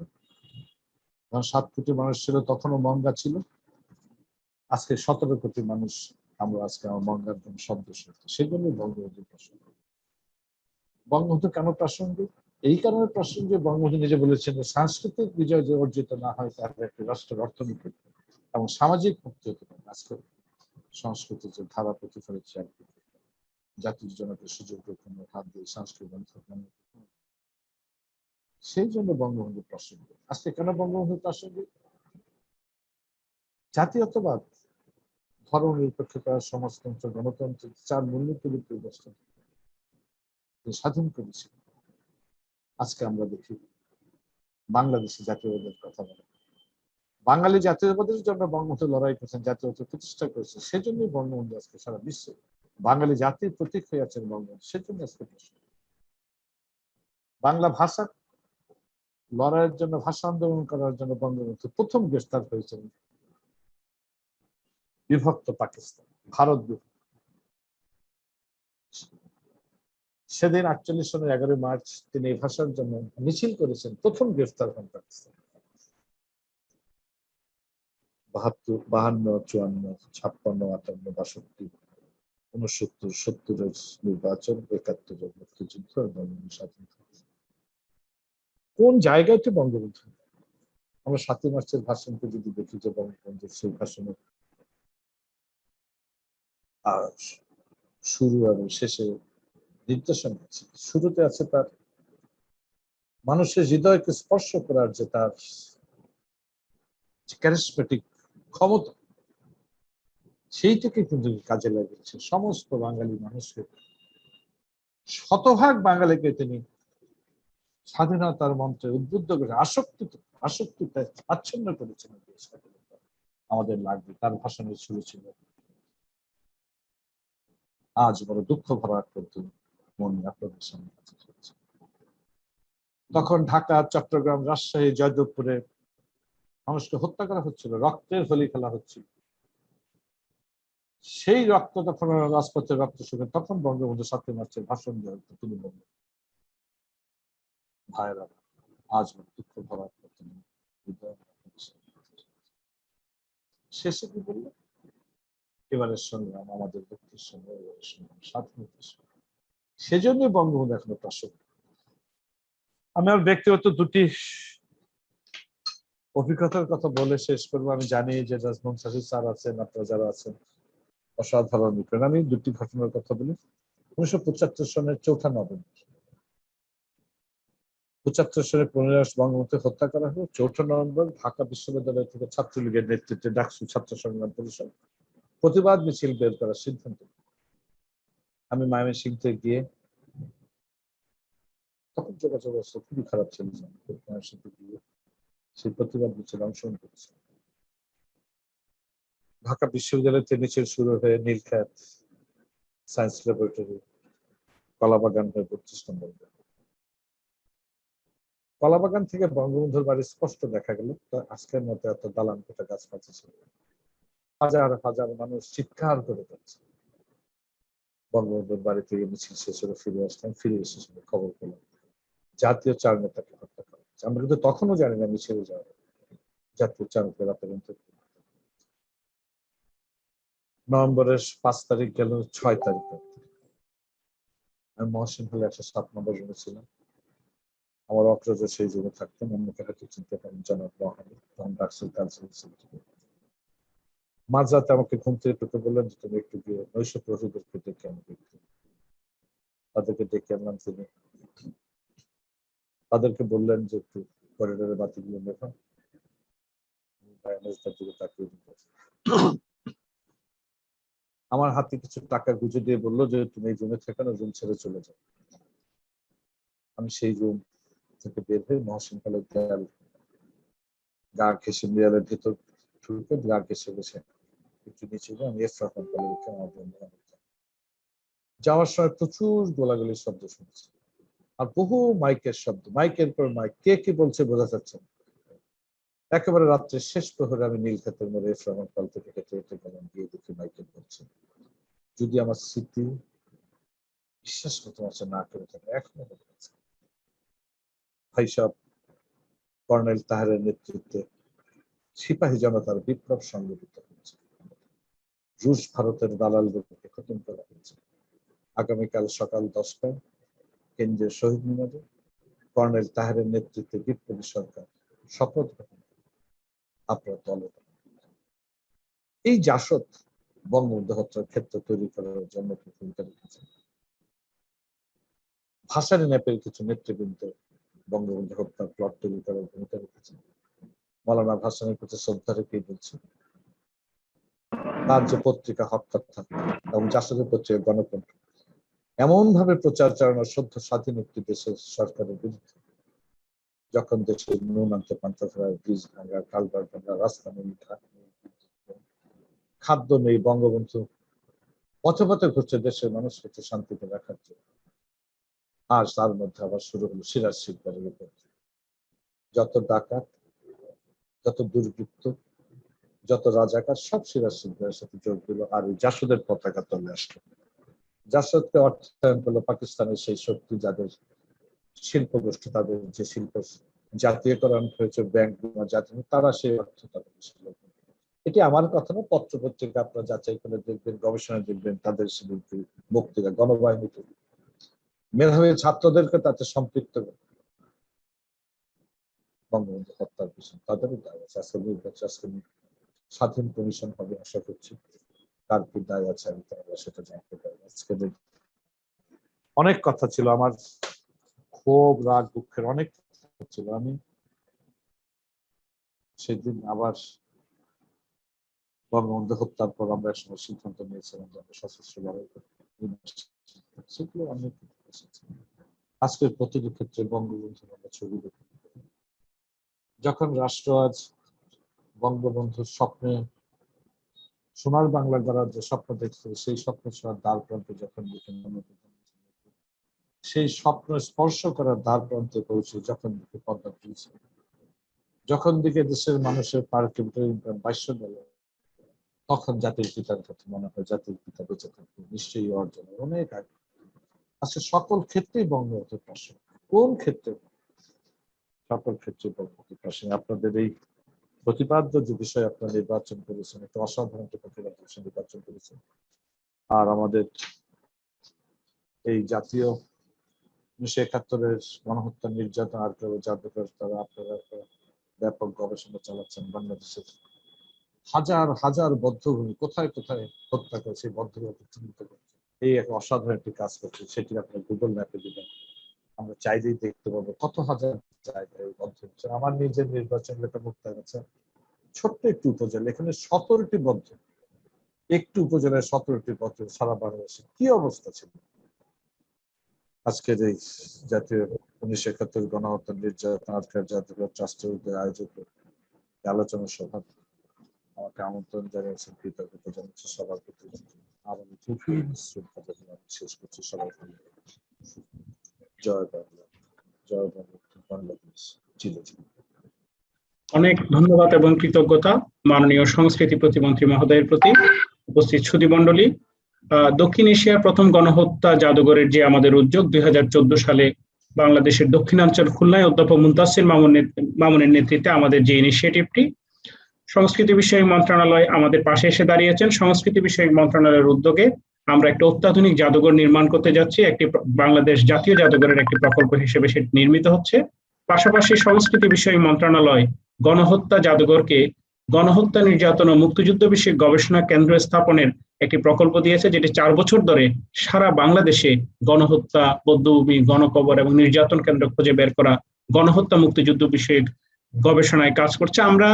যখন 7 কোটি মানুষ ছিল তখনও মঙ্গা ছিল। আজকে 17 কোটি মানুষ আমরা আজকে আমার মঙ্গার জন্য শব্দ শুনছি। সেই জন্যই বঙ্গবন্ধু প্রাসঙ্গিক। বঙ্গবন্ধু কেন প্রাসঙ্গিক? এই কারণে প্রাসঙ্গিক, বঙ্গবন্ধু নিজে বলেছেন যে সাংস্কৃতিক বিজয় যে অর্জিত না হয় তাহলে একটি রাষ্ট্রের অর্থনীতি এবং সামাজিক মুক্তি হতে পারে। আজকে সংস্কৃতির যে ধারা প্রতিফলিত জাতির জনকের সুযোগ হাত দিয়ে সাংস্কৃতিক, সেই জন্য বঙ্গবন্ধু প্রাসঙ্গিক। আজকে কেন বঙ্গবন্ধু প্রাসঙ্গিক? জাতীয়তাবাদ, ধর্মনিরপেক্ষতা, সমাজতন্ত্র, গণতন্ত্র 4 মূল্যগুলির প্রদর্শন স্বাধীন করেছিল। আজকে আমরা দেখি বাংলাদেশে জাতীয়বাদের কথা বলে। বাঙালি জাতীয়তাবাদের জন্য বঙ্গবন্ধু লড়াই করেছেন, জাতীয়তা প্রতিষ্ঠা করেছে। সেজন্যই বঙ্গবন্ধু আজকে সারা বিশ্বে বাঙালি জাতির প্রতীক হয়ে আছেন বঙ্গবন্ধু। সেজন্য আজকে বাংলা ভাষা লড়াইয়ের জন্য, ভাষা আন্দোলন করার জন্য বঙ্গবন্ধু প্রথম গ্রেফতার হয়েছেন বিভক্ত পাকিস্তান, ভারত বিভক্ত। সেদিন 48 সনের 11 মার্চ তিনি এই ভাষার জন্য মিছিল করেছেন, প্রথম গ্রেফতার হন পাকিস্তান। 72, 52, 54, 56, 58, 62, 69, 70 নির্বাচন, 71 মুক্তিযুদ্ধ এবং স্বাধীনতা। কোন জায়গাতে বঙ্গবন্ধু? আমরা 7 মার্চের ভাষণকে যদি দেখি যে বঙ্গবন্ধু সেই ভাষণের শুরু এবং শেষে নির্দেশনা আছে। শুরুতে আছে তার মানুষের হৃদয়কে স্পর্শ করার যে তার ক্যারিসমেটিক ক্ষমতা, সেইটাকে কিন্তু কাজে লাগিয়েছে। সমস্ত বাঙালি মানুষকে, শতভাগ বাঙালিকে তিনি স্বাধীনতার মন্ত্রে উদ্বুদ্ধ করে আসক্তিতে আচ্ছন্ন করেছেন। আমাদের লাগবে তার ভাষণের শুরু ছিল, আজ বড় দুঃখ ভরা করতে মন আপনাদের সামনে। তখন ঢাকা, চট্টগ্রাম, রাজশাহী, জয়দেবপুরে মানুষকে হত্যা করা হচ্ছিল, রক্তের হোলি খেলা হচ্ছিল। সেই রক্ত তখন রাজপথের রক্ত শুনে তখন বঙ্গবন্ধু 7 মার্চের ভাষণ দেওয়ার তিনি বললেন, ভাইরা আজ দুঃখ ভরা করতে শেষে কি বললো, এবারের সংগ্রাম আমাদের মুক্তির সঙ্গে, এবারের সংগ্রাম স্বাধীনতার সঙ্গে। সেজন্যই বঙ্গবন্ধু এখনো প্রাসঙ্গিক। আমি আমার ব্যক্তিগত 2টি অভিজ্ঞতার কথা বলে শেষ করবো। আমি জানি যে রাজমোহন শাসির স্যার আছেন, আপনারা যারা আছেন অসাধারণ বিক্রেন। আমি 2টি ঘটনার কথা বলি। 1975 সনের 4 নভেম্বর, 75 সনের 15 আগস্ট বঙ্গবন্ধুকে হত্যা করা হলো। 4 নভেম্বর ঢাকা বিশ্ববিদ্যালয় থেকে ছাত্রলীগের নেতৃত্বে ডাকসু ছাত্র সংগ্রাম পরিষদ প্রতিবাদ মিছিল বের করার সিদ্ধান্ত। আমি ময়মনসিংহে গিয়ে, তখন যোগাযোগ অবস্থা খুবই খারাপ ছিল, গিয়ে সেই প্রতিবাদ মিছিল অংশগ্রহণ করেছে। ঢাকা বিশ্ববিদ্যালয় থেকে মিছিল শুরু হয়ে নীলক্ষেত, সায়েন্স ল্যাবরেটরি, কলাবাগান হয়ে 25 নম্বর। কলাবাগান থেকে বঙ্গবন্ধুর বাড়ি স্পষ্ট দেখা গেল। আজকের মতো এত দালান কোঠা গাছপালা ছিল। হাজার হাজার মানুষ চিৎকার করে যাচ্ছে। বঙ্গবন্ধুর বাড়ি থেকে মিছিল শেষ হলে ফিরে আসলাম। ফিরে এসে খবর পেলাম জাতীয় 4 নেতাকে হত্যা করা হচ্ছে। আমরা কিন্তু তখনও জানি না মিছিলে যাওয়া জাতীয় 4 নেতা রাতে। নভেম্বরের 5 তারিখ গেল, 6 তারিখ আমি মহসিন হলে 107 নম্বর রুমে ছিলাম। আমার অগ্রজ সেই জন্য থাকতেন, অন্যকে হয়তো চিনতে পারেন, জনাব মহানি, তখন ডাকসুল কালচারাল সেক্রেটারি। মাঝরাতে আমাকে ঘুম থেকে পেতে বললেন যে তুমি একটু গিয়ে নৈশ প্রহরীদেরকে ডেকে আমাকে একটু। তাদেরকে ডেকে আনলাম। তিনি তাদেরকে বললেন যে একটু করিডোরের বাতিগুলো দেখো। আমার হাতে কিছু টাকা গুঁজে দিয়ে বললো যে তুমি এই রুমে থেকে না, রুম ছেড়ে চলে যাও। আমি সেই রুম থেকে বের হয়ে মহসিন হলের দেয়াল গা ঘেঁষে, দেয়ালের ভেতর ঢুকে গা ঘেঁষে বসে একটু নিচে আমি যাওয়ার সময় প্রচুর গোলাগুলির শব্দ শুনছি। আর বহু মাইকের শব্দ, মাইকের পর মাইক, কে কি বলছে বোঝা যাচ্ছে না। একেবারে রাত্রে শেষ প্রহরে আমি নীলক্ষেতের মোড়ে এসে আমার কল থেকে হেঁটে হেঁটে গেলাম, গিয়ে দেখি মাইকে বলছে। যদি আমার স্মৃতি বিশ্বাস করতে পারছে না করে থাকে, এখনো মনে আছে ভাই সব কর্নেল তাহেরের নেতৃত্বে সিপাহী জনতার বিপ্লব সংগঠিত হচ্ছে, রুশ ভারতের দালালদেরকে খতম করা হয়েছে। আগামীকাল সকাল 10টায় কেন্দ্রীয় শহীদ মিনারে কর্নেল তাহেরের নেতৃত্বে বিপ্লবী সরকার শপথ গ্রহণ করবে। আপনার দলে এই জাসদ বঙ্গবন্ধু হত্যার ক্ষেত্র তৈরি করার জন্য ভূমিকা রেখেছে। ভাসানী ন্যাপের কিছু নেতৃবৃন্দ বঙ্গবন্ধু হত্যার প্লট তৈরি করার ভূমিকা রেখেছে। মৌলানা ভাসানীর প্রতি শ্রদ্ধা রেখেই বলছে, তার যে পত্রিকা হক কথা এবং জাসদের পত্রিকা গণতন্ত্র এমন ভাবে প্রচার চালানোর সদ্য স্বাধীন একটি দেশের সরকারের বিরুদ্ধে, যখন দেশের নুন আনতে পান্তা ফেরার, ব্রিজ ভাঙা, কালভার্ট ভাঙা, রাস্তা নেই, খাদ্য নেই, বঙ্গবন্ধু পথে পথে ঘুরছে দেশের মানুষকে শান্তিতে রাখার জন্য। আর তার মধ্যে আবার শুরু হলো সিরাজ শিকদারের উপর যত ডাকাত, যত দুর্বৃত্ত, যত রাজাকার সব সিরাজ শিকদারের সাথে যোগ দিল, আর এই জাসদের পতাকা তলে আসলো। জাসদকে অর্থায়ন করলো পাকিস্তানের সেই শক্তি, যাদের শিল্প গোষ্ঠী, তাদের যে শিল্প জাতীয়করণ হয়েছে, ব্যাংক জাতীয়, তারা সেই অর্থ তাদের। এটি আমার কথা না, পত্র পত্রিকা আপনারা যাচাই করে দেখবেন, গবেষণা দেখবেন, তাদের বক্তৃতা, গণবাহিনীতে মেধাবী ছাত্রদেরকে তাতে সম্পৃক্ত বঙ্গবন্ধু হত্যার পিছনে তাদেরও দায় আছে। আজকে নির্বাচন, আজকে স্বাধীন কমিশন হবে আশা করছি, কার কি দায় আছে আমি তাহলে সেটা জানতে পারি। আজকে অনেক কথা ছিল, আমার ক্ষোভ, রাগ, দুঃখের অনেক কথা ছিল। আমি সেদিন আবার বঙ্গবন্ধু হত্যার পর আমরা একসময় সিদ্ধান্ত নিয়েছিলাম যে আমরা সশস্ত্র লড়াই করব, সেগুলো অনেক আজকের প্রতিটি ক্ষেত্রে বঙ্গবন্ধুর আমরা ছবি দেখি। যখন রাষ্ট্র আজ বঙ্গবন্ধুর স্বপ্নে সোনার বাংলা গড়ার যে স্বপ্ন দেখছে, সেই স্বপ্ন ছোঁয়ার দ্বার প্রান্তে যখন সেই স্বপ্ন স্পর্শ করার দ্বার প্রান্তে পৌঁছে যখন দিকে পদ্মা ব্রিজ, যখন দিকে দেশের মানুষের পার কিলোমিটার ইনকাম $22, তখন জাতির পিতার কথা মনে হয়, জাতির পিতা বেঁচে থাকবে নিশ্চয়ই অর্জন অনেক আগে। আজকে সকল ক্ষেত্রেই বঙ্গবন্ধুর পাশে, কোন ক্ষেত্রে সকল ক্ষেত্রে বঙ্গবন্ধুর পাশে। আপনাদের এই প্রতিপাদ্য যে বিষয় আপনারা নির্বাচন করেছেন, একটা অসাধারণ প্রতিপাদ্য নির্বাচন করেছেন। আর আমাদের এই জাতীয় 1971-এর গণহত্যা, নির্যাতন আর জাদুঘর, তারা আপনারা ব্যাপক গবেষণা চালাচ্ছেন। বাংলাদেশের হাজার হাজার বদ্ধভূমি কোথায় কোথায় হত্যা করে সেই বদ্ধভূমি চিহ্নিত করছে, এই এক অসাধারণ একটি কাজ করছে। সেটি আপনার গুগল ম্যাপে দিবেন, আমরা চাইলেই দেখতে পাবো কত হাজার জায়গায় বদ্ধ হচ্ছে। আমার নিজের নির্বাচন এলাকা মুক্তাগাছা আছে, ছোট্ট একটি উপজেলা, এখানে 17টি বদ্ধ, একটি উপজেলায় 17টি বদ্ধ। সারা বাংলাদেশে কি অবস্থা ছিল। আজকের এই জাতীয় 1971 গণহত্যা, নির্যাতন আটকার জাদুঘর ট্রাস্টের উদ্যোগে আয়োজিত আলোচনা সভা আমাকে আমন্ত্রণ জানিয়েছেন, কৃতজ্ঞতা জানাচ্ছি সভাপতি। আমি গভীর শ্রদ্ধা জানাচ্ছি, শেষ করছি সবাই। জয় বাংলা, জয় বাংলাদেশ, চিরজীবী। অনেক ধন্যবাদ এবং কৃতজ্ঞতা মাননীয় সংস্কৃতি প্রতিমন্ত্রী মহোদয়ের প্রতি। উপস্থিত সুধীমণ্ডলী, দক্ষিণ এশিয়ার প্রথম গণহত্যা জাদুঘরের যে আমাদের উদ্যোগ 2014 সালে বাংলাদেশের দক্ষিণাঞ্চল খুলনায় অধ্যাপক মুনতাসির মামুনের নেতৃত্বে আমাদের যে ইনিশিয়েটিভটি, সংস্কৃতি বিষয়ক মন্ত্রণালয় আমাদের পাশে এসে দাঁড়িয়েছেন। সংস্কৃতি বিষয়ক মন্ত্রণালয়ের উদ্যোগে আমরা একটা অত্যাধুনিক জাদুঘর নির্মাণ করতে যাচ্ছি। একটি বাংলাদেশ জাতীয় জাদুঘরের একটি প্রকল্প হিসেবে সেটি নির্মিত হচ্ছে। পাশাপাশি সংস্কৃতি বিষয়ক মন্ত্রণালয় গণহত্যা জাদুঘরকে গণহত্যা, নির্যাতন ও মুক্তিযুদ্ধ বিষয়ক গবেষণা কেন্দ্র স্থাপনের একটি প্রকল্প দিয়েছে, যেটি 4 বছর ধরে সারা বাংলাদেশে গণহত্যা, বধ্যভূমি, গণকবর এবং নির্যাতন কেন্দ্র খুঁজে বের করা, গণহত্যা, মুক্তিযুদ্ধ বিষয়ক গবেষণায় কাজ করছে। আমরা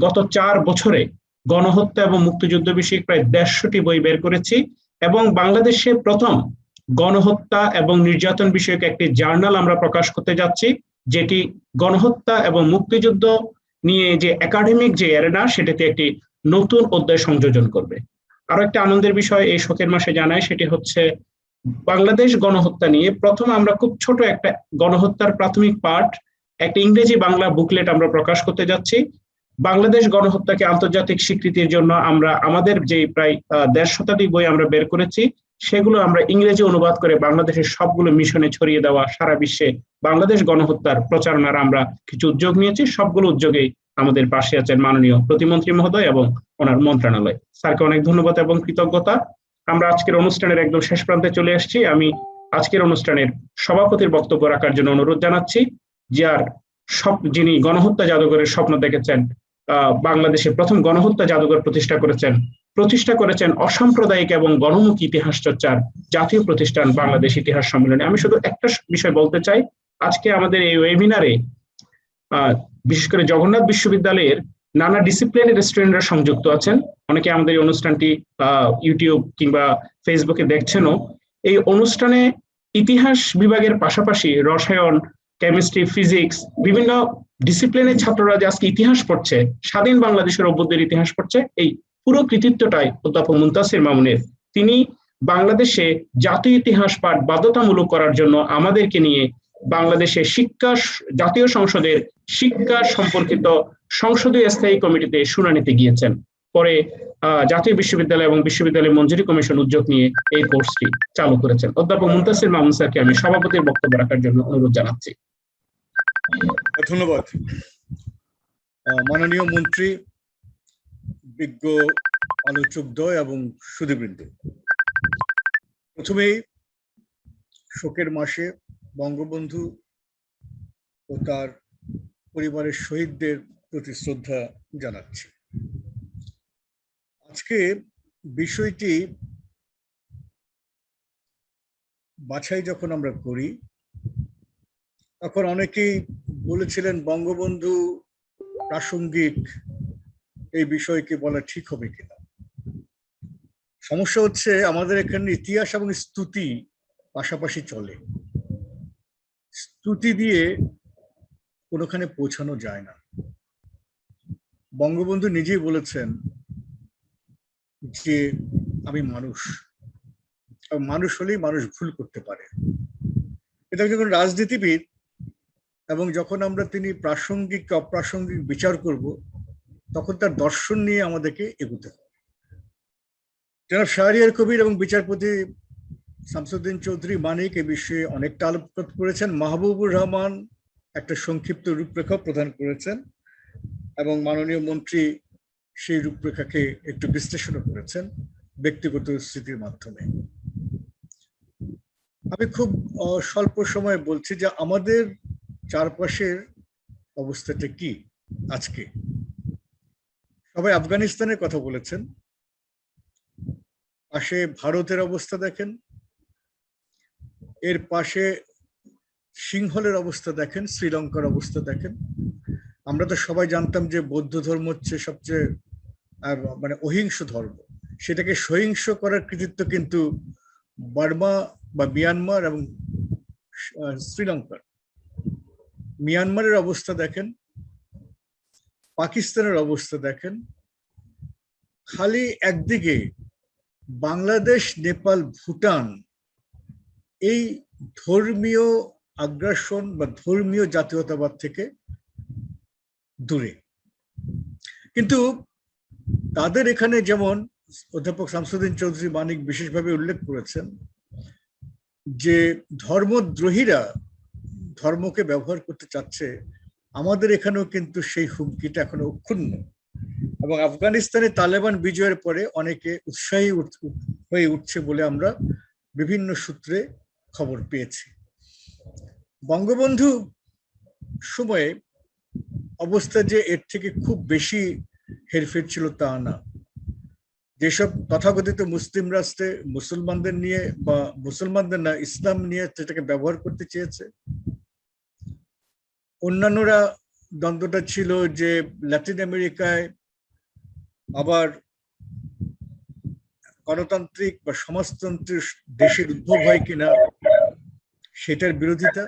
গত 4 বছরে গণহত্যা এবং মুক্তিযুদ্ধ বিষয়ক প্রায় 150টি বই বের করেছি এবং বাংলাদেশে প্রথম গণহত্যা এবং নির্যাতন বিষয়ক একটি জার্নাল আমরা প্রকাশ করতে যাচ্ছি, যেটি গণহত্যা এবং মুক্তিযুদ্ধ নিয়ে যে একাডেমিক যে এরেনা, সেটাতে একটি নতুন অধ্যায় সংযোজন করবে। আরো একটা আনন্দের বিষয় এই শোকের মাসে জানাই, সেটি হচ্ছে বাংলাদেশ গণহত্যা নিয়ে প্রথম আমরা খুব ছোট একটা গণহত্যার প্রাথমিক পাঠ, একটা ইংরেজি বাংলা বুকলেট আমরা প্রকাশ করতে যাচ্ছি। বাংলাদেশ গণহত্যাকে আন্তর্জাতিক স্বীকৃতির জন্য আমরা আমাদের যে প্রায় ১.৫ শতাধিক বই আমরা বের করেছি, সেগুলো আমরা ইংরেজি অনুবাদ করে বাংলাদেশের সবগুলো মিশনে ছড়িয়ে দেওয়া, সারা বিশ্বে বাংলাদেশ গণহত্যার প্রচারণার আমরা কিছু উদ্যোগ নিয়েছি। সবগুলো উদ্যোগেই আমাদের পাশে আছেন মাননীয় প্রতিমন্ত্রী মহোদয় এবং ওনার মন্ত্রণালয়। স্যারকে অনেক ধন্যবাদ এবং কৃতজ্ঞতা। আমরা আজকের অনুষ্ঠানের একদম শেষ প্রান্তে চলে এসেছি। আমি আজকের অনুষ্ঠানের সভাপতির বক্তব্য রাখার জন্য অনুরোধ জানাচ্ছি, যিনি গণহত্যা জাদুঘরের স্বপ্ন দেখেছেন, বাংলাদেশের প্রথম গণহত্যা জাদুঘর প্রতিষ্ঠা করেছেন অসাম্প্রদায়িক এবং গণমুখী ইতিহাস চর্চার জাতীয় প্রতিষ্ঠান বাংলাদেশ ইতিহাস সম্মেলনে। আমি শুধু একটা বিষয় বলতে চাই, আজকে আমাদের এই ওয়েবিনারে বিশেষ করে জগন্নাথ বিশ্ববিদ্যালয়ের নানা ডিসিপ্লিনের স্টুডেন্টরা সংযুক্ত আছেন। অনেকে আমাদের এই অনুষ্ঠানটি ইউটিউব কিংবা ফেসবুকে দেখছেনও। এই অনুষ্ঠানে ইতিহাস বিভাগের পাশাপাশি রসায়ন, কেমিস্ট্রি, ফিজিক্স, বিভিন্ন ডিসিপ্লিনের ছাত্ররা যে আজকে ইতিহাস পড়ছে, স্বাধীন বাংলাদেশের অভ্যুদয়ের ইতিহাস পড়ছে, এই পুরো কৃতিত্বটাই অধ্যাপক মুনতাসির মামুনের। তিনি বাংলাদেশে জাতীয় ইতিহাস পাঠ বাধ্যতামূলক করার জন্য আমাদেরকে নিয়ে বাংলাদেশের জাতীয় সংসদের শিক্ষা সম্পর্কিত সংসদীয় স্থায়ী কমিটিতে শুনানিতে গিয়েছেন। পরে জাতীয় বিশ্ববিদ্যালয় এবং বিশ্ববিদ্যালয় মঞ্জুরি কমিশন উদ্যোগ নিয়ে এই কোর্সটি চালু করেছেন। অধ্যাপক মুনতাসির মামুন স্যারকে আমি সভাপতির বক্তব্য রাখার জন্য অনুরোধ জানাচ্ছি। ধন্যবাদ। মাননীয় মন্ত্রী, বিজ্ঞ আলোচকদ্বয় এবং সুধীবৃন্দ, প্রথমেই শোকের মাসে বঙ্গবন্ধু ও তার পরিবারের শহীদদের প্রতি শ্রদ্ধা জানাচ্ছি। আজকে বিষয়টি বাছাই যখন আমরা করি, তখন অনেকেই বলেছিলেন বঙ্গবন্ধু প্রাসঙ্গিক, এই বিষয়কে বলা ঠিক হবে কিনা। সমস্যা হচ্ছে আমাদের এখানে ইতিহাস এবং স্তুতি পাশাপাশি চলে। স্তুতি দিয়ে কোনোখানে পৌঁছানো যায় না। বঙ্গবন্ধু নিজেই বলেছেন যে আমি মানুষ, মানুষ হলেই মানুষ ভুল করতে পারে। এটা যখন রাজনীতিবিদ এবং যখন আমরা তিনি প্রাসঙ্গিক অপ্রাসঙ্গিক বিচার করব, তখন তার দর্শন নিয়ে আমাদেরকে এগোতে হবে। জনাব শাহরিয়ার কবির এবং বিচারপতি শামসুদ্দিন চৌধুরী মানিক এ বিষয়ে অনেকটা আলোকপাত করেছেন। মাহবুবুর রহমান একটা সংক্ষিপ্ত রূপরেখা প্রদান করেছেন এবং মাননীয় মন্ত্রী সেই রূপরেখাকে একটু বিশ্লেষণ করেছেন ব্যক্তিগত স্মৃতির মাধ্যমে। আমি খুব স্বল্প সময়ে বলছি যে আমাদের চারপাশের অবস্থাটা কি আজকে। সবাই আফগানিস্তানের কথা বলেছেন, পাশে ভারতের অবস্থা দেখেন, এর পাশে সিংহলের অবস্থা দেখেন, শ্রীলঙ্কার অবস্থা দেখেন। আমরা তো সবাই জানতাম যে বৌদ্ধ ধর্ম হচ্ছে সবচেয়ে মানে অহিংস ধর্ম, সেটাকে সহিংস করার কৃতিত্ব কিন্তু বার্মা বা মিয়ানমার এবং শ্রীলঙ্কার। মিয়ানমারের অবস্থা দেখেন, পাকিস্তানের অবস্থা দেখেন। খালি একদিকে বাংলাদেশ, নেপাল, ভুটান এই ধর্মীয় আগ্রাসন বা ধর্মীয় জাতীয়তাবাদ থেকে দূরে, কিন্তু তাদের এখানে যেমন অধ্যাপক শামসুদ্দিন চৌধুরী মানিক বিশেষভাবে উল্লেখ করেছেন যে ধর্মদ্রোহীরা ধর্মকে ব্যবহার করতে চাচ্ছে, আমাদের এখানেও কিন্তু সেই হুমকিটা এখনো অক্ষুণ্ণ। এবং আফগানিস্তানে তালেবান বিজয়ের পরে অনেকে উৎসাহী হয়ে উঠছে বলে আমরা বিভিন্ন সূত্রে খবর পেয়েছি। বঙ্গবন্ধু সময়ে অবস্থা যে এর থেকে খুব বেশি হেরফের ছিল তা না। যেসব তথাকথিত মুসলিম রাষ্ট্রে মুসলমানদের নিয়ে বা মুসলমানদের না ইসলাম নিয়ে সেটাকে ব্যবহার করতে চেয়েছে, অন্যান্যরা দ্বন্দ্বটা ছিল যে ল্যাটিন আমেরিকায় আবার গণতান্ত্রিক বা সমাজতন্ত্রের দেশের উদ্ভব হয় কিনা সেটার বিরোধিতা।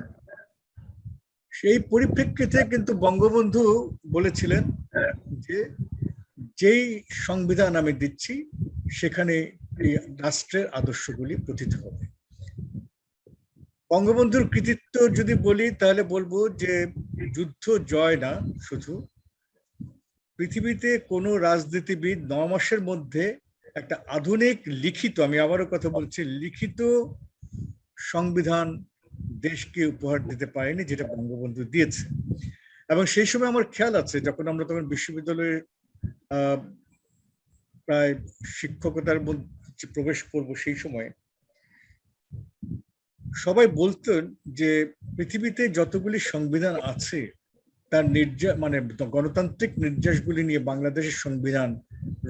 সেই পরিপ্রেক্ষিতে কিন্তু বঙ্গবন্ধু বলেছিলেন যে যেই সংবিধান আমি দিচ্ছি সেখানে এই রাষ্ট্রের আদর্শগুলি প্রতীত হবে। বঙ্গবন্ধুর কৃতিত্ব যদি বলি তাহলে বলবো যে যুদ্ধ জয় না, শুধু পৃথিবীতে কোনো রাজনীতিবিদ 9 মাসের মধ্যে একটা আধুনিক লিখিত, আমি আবারও কথা বলছি, লিখিত সংবিধান দেশকে উপহার দিতে পারেনি, যেটা বঙ্গবন্ধু দিয়েছে। এবং সেই সময় আমার খেয়াল আছে, যখন আমরা তখন বিশ্ববিদ্যালয়ে প্রায় শিক্ষকতার মধ্যে প্রবেশ করব, সেই সময় সবাই বলতেন যে পৃথিবীতে যতগুলি সংবিধান আছে তার মানে গণতান্ত্রিক নির্যাসগুলি নিয়ে বাংলাদেশের সংবিধান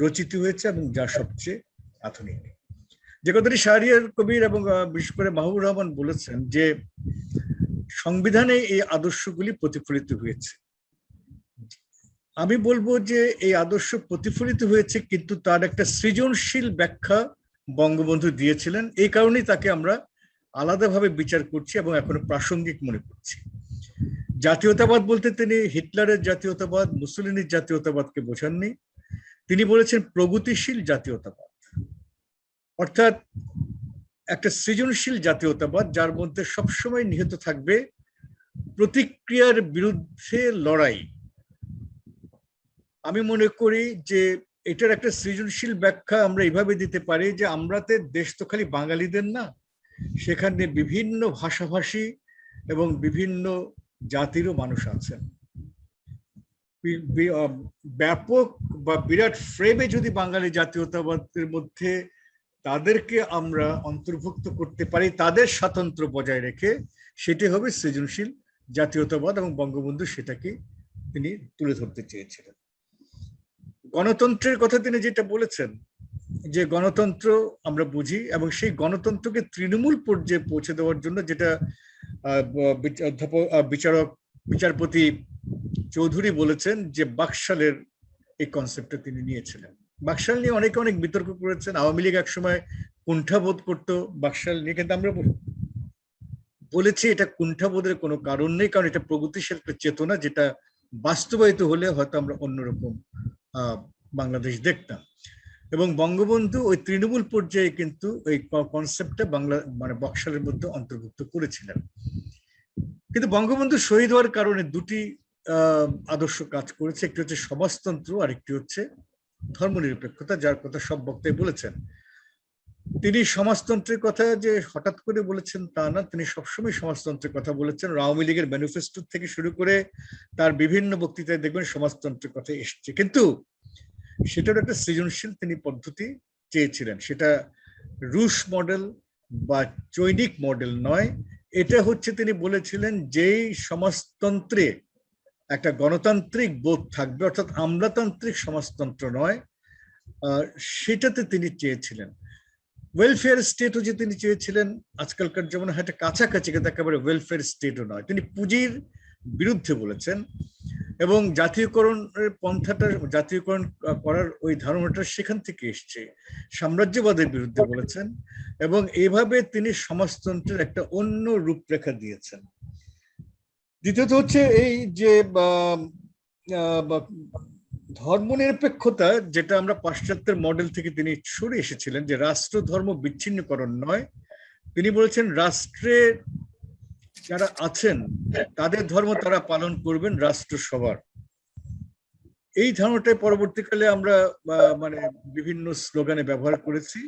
রচিত হয়েছে এবং যা সবচেয়ে আধুনিক। যে কথাটি শাহরিয়ার কবির এবং বিশেষ করে মাহবুবুর রহমান বলেছেন যে সংবিধানে এই আদর্শগুলি প্রতিফলিত হয়েছে। আমি বলবো যে এই আদর্শ প্রতিফলিত হয়েছে, কিন্তু তার একটা সৃজনশীল ব্যাখ্যা বঙ্গবন্ধু দিয়েছিলেন। এই কারণেই তাকে আমরা আলাদাভাবে বিচার করছি এবং এখনো প্রাসঙ্গিক মনে করছি। জাতীয়তাবাদ বলতে তিনি হিটলারের জাতীয়তাবাদ, মুসলিনের জাতীয়তাবাদকে বোঝাননি। তিনি বলেছেন প্রগতিশীল জাতীয়তাবাদ, অর্থাৎ একটা সৃজনশীল জাতীয়তাবাদ যার মধ্যে সবসময় নিহিত থাকবে প্রতিক্রিয়ার বিরুদ্ধে লড়াই। আমি মনে করি যে এটার একটা সৃজনশীল ব্যাখ্যা আমরা এইভাবে দিতে পারি যে আমরাতে দেশ তো খালি বাঙালিদের না, সেখানে বিভিন্ন ভাষাভাষী এবং বিভিন্ন জাতিরও মানুষ আছেন। ব্যাপক বা বিরাট ফ্রেমে যদি বাঙালি জাতীয়তাবাদের মধ্যে তাদেরকে আমরা অন্তর্ভুক্ত করতে পারি, তাদের স্বাতন্ত্র্য বজায় রেখে, সেটি হবে সৃজনশীল জাতীয়তাবাদ, এবং বঙ্গবন্ধু সেটাকে তিনি তুলে ধরতে চেয়েছিলেন। গণতন্ত্রের কথা তিনি যেটা বলেছেন যে গণতন্ত্র আমরা বুঝি, এবং সেই গণতন্ত্রকে তৃণমূল পর্যায়ে পৌঁছে দেওয়ার জন্য যেটা বিচারপতি চৌধুরী বলেছেন যে বাকশালের এই কনসেপ্টটা তিনি নিয়েছিলেন। বাকশাল নিয়ে অনেকে অনেক বিতর্ক করেছেন। আওয়ামী লীগ একসময় কুণ্ঠাবোধ করতো বাকশাল নিয়ে, কিন্তু আমরা বলেছি এটা কুণ্ঠাবোধের কোনো কারণ নেই, কারণ এটা প্রগতিশীল একটা চেতনা, যেটা বাস্তবায়িত হলে হয়তো আমরা অন্যরকম বাংলাদেশ দেখতাম। এবং বঙ্গবন্ধু ওই তৃণমূল পর্যায়ে কিন্তু ওই কনসেপ্টটা মানে বকশালের মধ্যে অন্তর্ভুক্ত করেছিলেন। কিন্তু বঙ্গবন্ধু শহীদ হওয়ার কারণে দুটি আদর্শ কাজ করেছে, একটি হচ্ছে সমাজতন্ত্র আর একটি হচ্ছে ধর্মনিরপেক্ষতা, যার কথা সব বক্তাই বলেছেন। তিনি সমাজতন্ত্রের কথা যে হঠাৎ করে বলেছেন তা না, তিনি সবসময় সমাজতন্ত্রের কথা বলেছেন। আওয়ামী লীগের ম্যানিফেস্টো থেকে শুরু করে তার বিভিন্ন বক্তৃতায় দেখবেন সমাজতন্ত্রের কথা এসছে, কিন্তু সেটার একটা সৃজনশীল তিনি পদ্ধতি চেয়েছিলেন। সেটা রুশ মডেল বা চৈনিক মডেল নয়, এটা হচ্ছে তিনি বলেছিলেন যেই সমাজতন্ত্রে একটা গণতান্ত্রিক বোধ থাকবে, অর্থাৎ আমলাতান্ত্রিক সমাজতন্ত্র নয়, সেটাতে তিনি চেয়েছিলেন। ওয়েলফেয়ার স্টেটও যে তিনি চেয়েছিলেন আজকালকার যেমন একটা কাছাকাছি, কিন্তু একেবারে ওয়েলফেয়ার স্টেটও নয়। তিনি পুঁজির বিরুদ্ধে বলেছেন, এবং জাতীয়করণের পন্থাটা, জাতীয়করণ করার ওই ধারণাটা সেখান থেকে এসছে। সাম্রাজ্যবাদের বিরুদ্ধে বলেছেন, এবং এইভাবে তিনি সমাজতন্ত্রের একটা অন্য রূপরেখা দিয়েছেন। দ্বিতীয়ত হচ্ছে এই যে ধর্মনিরপেক্ষতা, যেটা আমরা পাশ্চাত্যের মডেল থেকে তিনি সরে এসেছিলেন, যে রাষ্ট্র ধর্ম বিচ্ছিন্নকরণ নয়। তিনি বলেছেন রাষ্ট্রে যারা আছেন তাদের ধর্ম তারা পালন করবেন, রাষ্ট্র সবার। এই ধারণাটাই পরবর্তীকালে আমরা মানে বিভিন্ন স্লোগানে ব্যবহার করেছি,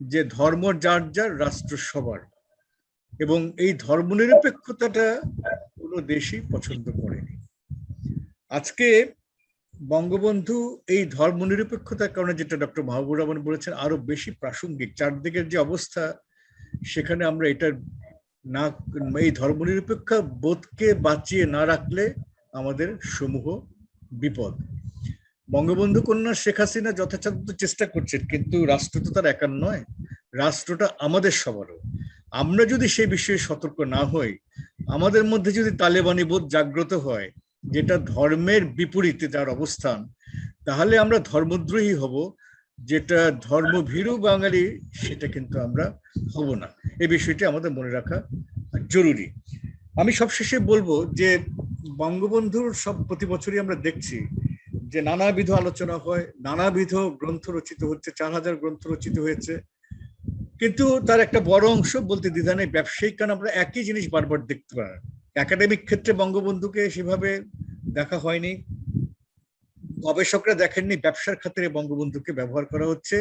যে ধর্ম যার যার, রাষ্ট্র সবার। এবং এই ধর্মনিরপেক্ষতাটা কোনো দেশই পছন্দ করেনি। আজকে বঙ্গবন্ধু এই ধর্মনিরপেক্ষতার কারণে, যেটা ডক্টর মাহবুবুর রহমান বলেছেন, আরো বেশি প্রাসঙ্গিক। চারদিকের যে অবস্থা, সেখানে আমরা এটা না, এই ধর্মনিরপেক্ষ বোধকে বাঁচিয়ে না রাখলে আমাদের সমূহ বিপদ। বঙ্গবন্ধু কন্যা শেখ হাসিনা যথাসাধ্য চেষ্টা করছেন, কিন্তু রাষ্ট্র তো তার একার নয়, রাষ্ট্রটা আমাদের সবারও। আমরা যদি সেই বিষয়ে সতর্ক না হই, আমাদের মধ্যে যদি তালেবানি বোধ জাগ্রত হয়, যেটা ধর্মের বিপরীতে যার অবস্থান, তাহলে আমরা ধর্মদ্রোহী হব। যেটা ধর্মভীরু বাঙালি, সেটা কিন্তু আমরা হব না। এই বিষয়টি আমাদের মনে রাখা জরুরি। আমি সবশেষে বলবো যে বঙ্গবন্ধুর সব প্রতি বছরই আমরা দেখছি যে নানাবিধ আলোচনা হয়, নানাবিধ গ্রন্থ রচিত হচ্ছে, 4000 গ্রন্থ রচিত হয়েছে। কিন্তু তার একটা বড় অংশ বলতে দ্বিধা নেই ব্যবসায়িক, কারণ আমরা একই জিনিস বারবার দেখতে পাই। একাডেমিক ক্ষেত্রে বঙ্গবন্ধুকে সেভাবে দেখা হয়নি, গবেষকরা দেখেননি, ব্যবসার ক্ষেত্রে বঙ্গবন্ধুকে ব্যবহার করা হচ্ছে।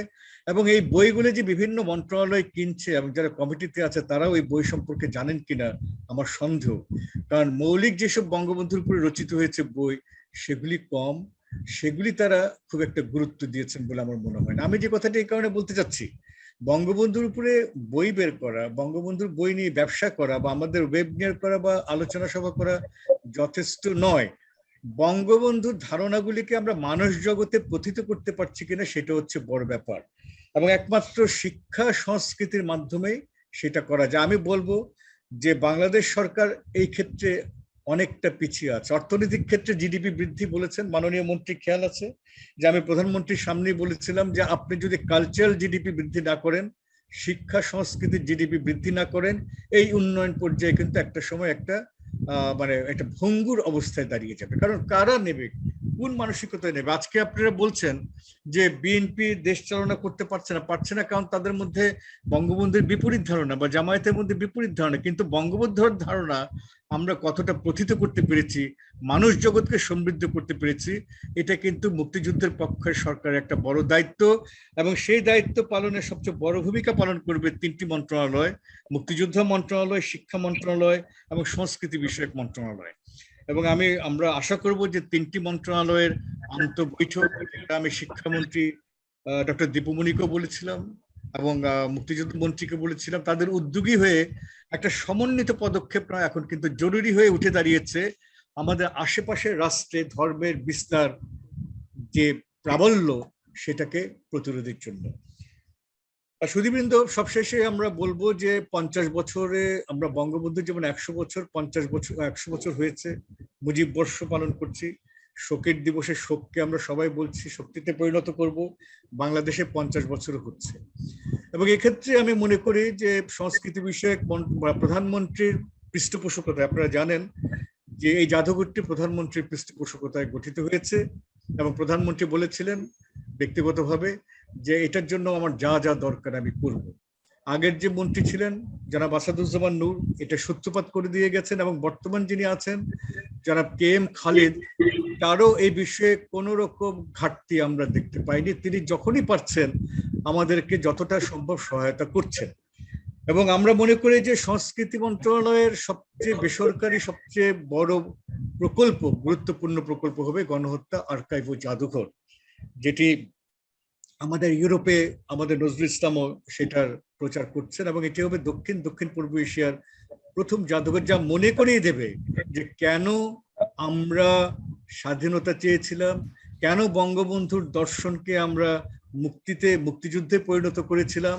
এবং এই বইগুলো যে বিভিন্ন মন্ত্রণালয় কিনছে এবং যারা কমিটিতে আছে তারাও এই বই সম্পর্কে জানেন কিনা আমার সন্দেহ, কারণ মৌলিক যেসব বঙ্গবন্ধুর উপরে রচিত হয়েছে বই সেগুলি কম, সেগুলি তারা খুব একটা গুরুত্ব দিয়েছেন বলে আমার মনে হয় না। আমি যে কথাটি এই কারণে বলতে চাচ্ছি, বঙ্গবন্ধুর উপরে বই বের করা, বঙ্গবন্ধুর বই নিয়ে ব্যবসা করা বা আমাদের ওয়েবিনার করা বা আলোচনা সভা করা যথেষ্ট নয়। বঙ্গবন্ধুর ধারণাগুলিকে আমরা মানুষ জগতে প্রথিত করতে পারছি কিনা সেটা হচ্ছে বড় ব্যাপার, এবং একমাত্র শিক্ষা সংস্কৃতির মাধ্যমেই সেটা করা যায়। আমি বলবো যে বাংলাদেশ সরকার এই ক্ষেত্রে অনেকটা পিছিয়ে আছে। অর্থনৈতিক ক্ষেত্রে জিডিপি বৃদ্ধি বলেছেন মাননীয় মন্ত্রী, খেয়াল আছে যে আমি প্রধানমন্ত্রীর সামনেই বলেছিলাম যে আপনি যদি কালচারাল জিডিপি বৃদ্ধি না করেন, শিক্ষা সংস্কৃতির জিডিপি বৃদ্ধি না করেন, এই উন্নয়ন পর্যায়ে কিন্তু একটা সময় একটা মানে একটা ভঙ্গুর অবস্থায় দাঁড়িয়ে যাবে। কারণ কারা নেবে, কোন মানসিকতায় নেবে? আজকে আপনারা বলছেন যে বিএনপি দেশ চালনা করতে পারছে না, কারণ তাদের মধ্যে বঙ্গবন্ধুর বিপরীত ধারণা বা জামায়াতের মধ্যে বিপরীত ধারণা। কিন্তু বঙ্গবন্ধুর ধারণা আমরা কতটা প্রথিত করতে পেরেছি, মানুষ জগৎকে সমৃদ্ধ করতে পেরেছি, এটা কিন্তু মুক্তিযুদ্ধের পক্ষের সরকারের একটা বড় দায়িত্ব। এবং সেই দায়িত্ব পালনের সবচেয়ে বড় ভূমিকা পালন করবে তিনটি মন্ত্রণালয়, মুক্তিযুদ্ধ মন্ত্রণালয়, শিক্ষা মন্ত্রণালয় এবং সংস্কৃতি বিষয়ক মন্ত্রণালয়। এবং আমরা আশা করব যে তিনটি মন্ত্রণালয়ের আন্ত বৈঠক, আমি শিক্ষামন্ত্রী ডক্টর দীপুমণিকেও বলেছিলাম এবং মুক্তিযুদ্ধ মন্ত্রীকে বলেছিলাম, তাদের উদ্যোগী হয়ে একটা সমন্বিত পদক্ষেপ নেওয়া এখন কিন্তু জরুরি হয়ে উঠে দাঁড়িয়েছে আমাদের আশেপাশের রাষ্ট্রে ধর্মের বিস্তার যে প্রাবল্য সেটাকে প্রতিরোধের জন্য। সুধীবৃন্দ, সবশেষে আমরা বলবো যে 50 বছরে আমরা বঙ্গবন্ধু যেমন 100 বছর, 50 বছর 100 বছর হয়েছে, মুজিব বর্ষ পালন করছি, শোকের দিবসে শোককে আমরা সবাই বলছি শক্তিতে পরিণত করব, বাংলাদেশে 50 বছর হচ্ছে। এবং এক্ষেত্রে আমি মনে করি যে সংস্কৃতি বিষয়ক প্রধানমন্ত্রীর পৃষ্ঠপোষকতায়, আপনারা জানেন যে এই জাদুঘরটি প্রধানমন্ত্রীর পৃষ্ঠপোষকতায় গঠিত হয়েছে এবং প্রধানমন্ত্রী বলেছিলেন ব্যক্তিগতভাবে যে এটার জন্য আমার যা যা দরকার আমি করব। আগের যে মন্ত্রী ছিলেন জনাব আসাদুজ্জামান নূর এটা সূত্রপাত করে দিয়ে গেছেন, এবং বর্তমান যিনি আছেন জনাব KM খালিদ, তারও এই বিষয়ে কোনো রকম ঘাটতি আমরা দেখতে পাইনি। তিনি যখনই পারছেন আমাদেরকে যতটা সম্ভব সহায়তা করছেন। এবং আমরা মনে করি যে সংস্কৃতি মন্ত্রণালয়ের সবচেয়ে বেসরকারি সবচেয়ে বড় প্রকল্প, গুরুত্বপূর্ণ প্রকল্প হবে গণহত্যা আর্কাইভ ও জাদুঘর, যেটি আমাদের ইউরোপে আমাদের নজরুল ইসলামও সেটার প্রচার করছেন। এবং এটি হবে দক্ষিণ পূর্ব এশিয়ার প্রথম জাদুঘর, যা মনে করিয়ে দেবে যে কেন আমরা স্বাধীনতা চেয়েছিলাম, কেন বঙ্গবন্ধুর দর্শনকে আমরা মুক্তিযুদ্ধে পরিণত করেছিলাম।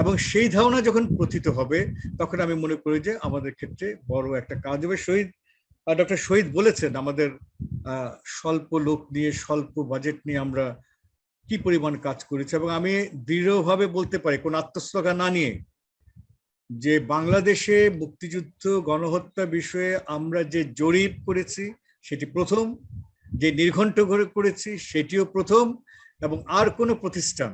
এবং সেই ধারণা যখন প্রথিত হবে তখন আমি মনে করি যে আমাদের ক্ষেত্রে বড় একটা কাজ হবে। ডক্টর শহীদ বলেছেন আমাদের স্বল্প লোক নিয়ে, স্বল্প বাজেট নিয়ে আমরা কি পরিমাণ কাজ করেছে। এবং আমি দৃঢ়ভাবে বলতে পারি কোন আত্মশ্লাঘা না নিয়ে যে বাংলাদেশে মুক্তিযুদ্ধ গণহত্যা বিষয়ে আমরা যে জরিপ করেছি সেটি প্রথম, যে নির্ঘণ্ট করেছি সেটিও প্রথম, এবং আর কোনো প্রতিষ্ঠান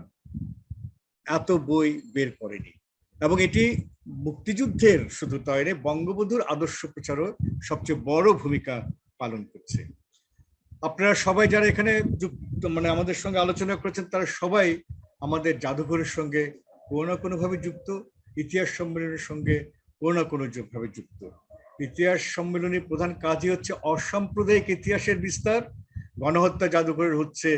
এত বই বের করেনি। এবং এটি মুক্তিযুদ্ধের শুধু তাই নয়, বঙ্গবন্ধুর আদর্শ প্রচারও সবচেয়ে বড় ভূমিকা পালন করছে। আপনারা সবাই যারা এখানে আমাদের সঙ্গে আলোচনা করেছেন তারা সবাই আমাদের জাদুঘরের সঙ্গে কোনো না কোনো ভাবে যুক্ত, ইতিহাস সম্মেলনের সঙ্গে কোনো না কোনো ভাবে যুক্ত। ইতিহাস সম্মেলনের প্রধান কাজই হচ্ছে অসাম্প্রদায়িক ইতিহাসের বিস্তার, গণহত্যা জাদুঘরের হচ্ছে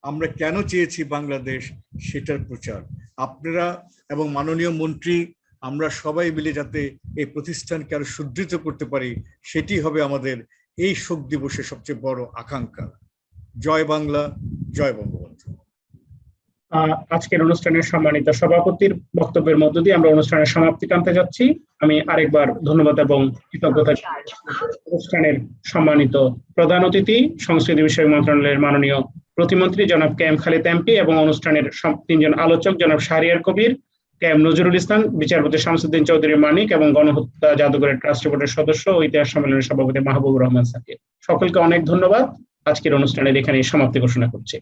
আমরা কেন চেয়েছি বাংলাদেশ সেটার প্রচার। আপনারা এবং মাননীয় মন্ত্রী আমরা সবাই মিলে যাতে এই প্রতিষ্ঠানকে আরো সুদৃঢ় করতে পারি সেটি হবে আমাদের এই শোক দিবসের সবচেয়ে বড় আকাঙ্ক্ষা। জয় বাংলা, জয় বঙ্গবন্ধু। আজকের অনুষ্ঠানের সম্মানিত সভাপতির বক্তব্যের মধ্য দিয়ে আমরা অনুষ্ঠানের সমাপ্তি টানতে যাচ্ছি। আমি আরেকবার ধন্যবাদ এবং কৃতজ্ঞতা অনুষ্ঠানের সম্মানিত প্রধান অতিথি সংস্কৃতি বিষয়ক মন্ত্রণালয়ের মাননীয় প্রতিমন্ত্রী জনাব KM খালিদ MP এবং অনুষ্ঠানের 3 জন আলোচক জনাব শাহরিয়ার কবির, KM নজরুল ইসলাম, বিচারপতি শামসুদ্দিন চৌধুরী মানিক এবং গণহত্যা জাদুঘরের ট্রাস্টি বোর্ডের সদস্য ও ইতিহাস সম্মেলনের সভাপতি মাহবুবুর রহমান সাকিব। সকলকে অনেক ধন্যবাদ। আজকের অনুষ্ঠানের এখানেই সমাপ্তি ঘোষণা করছি।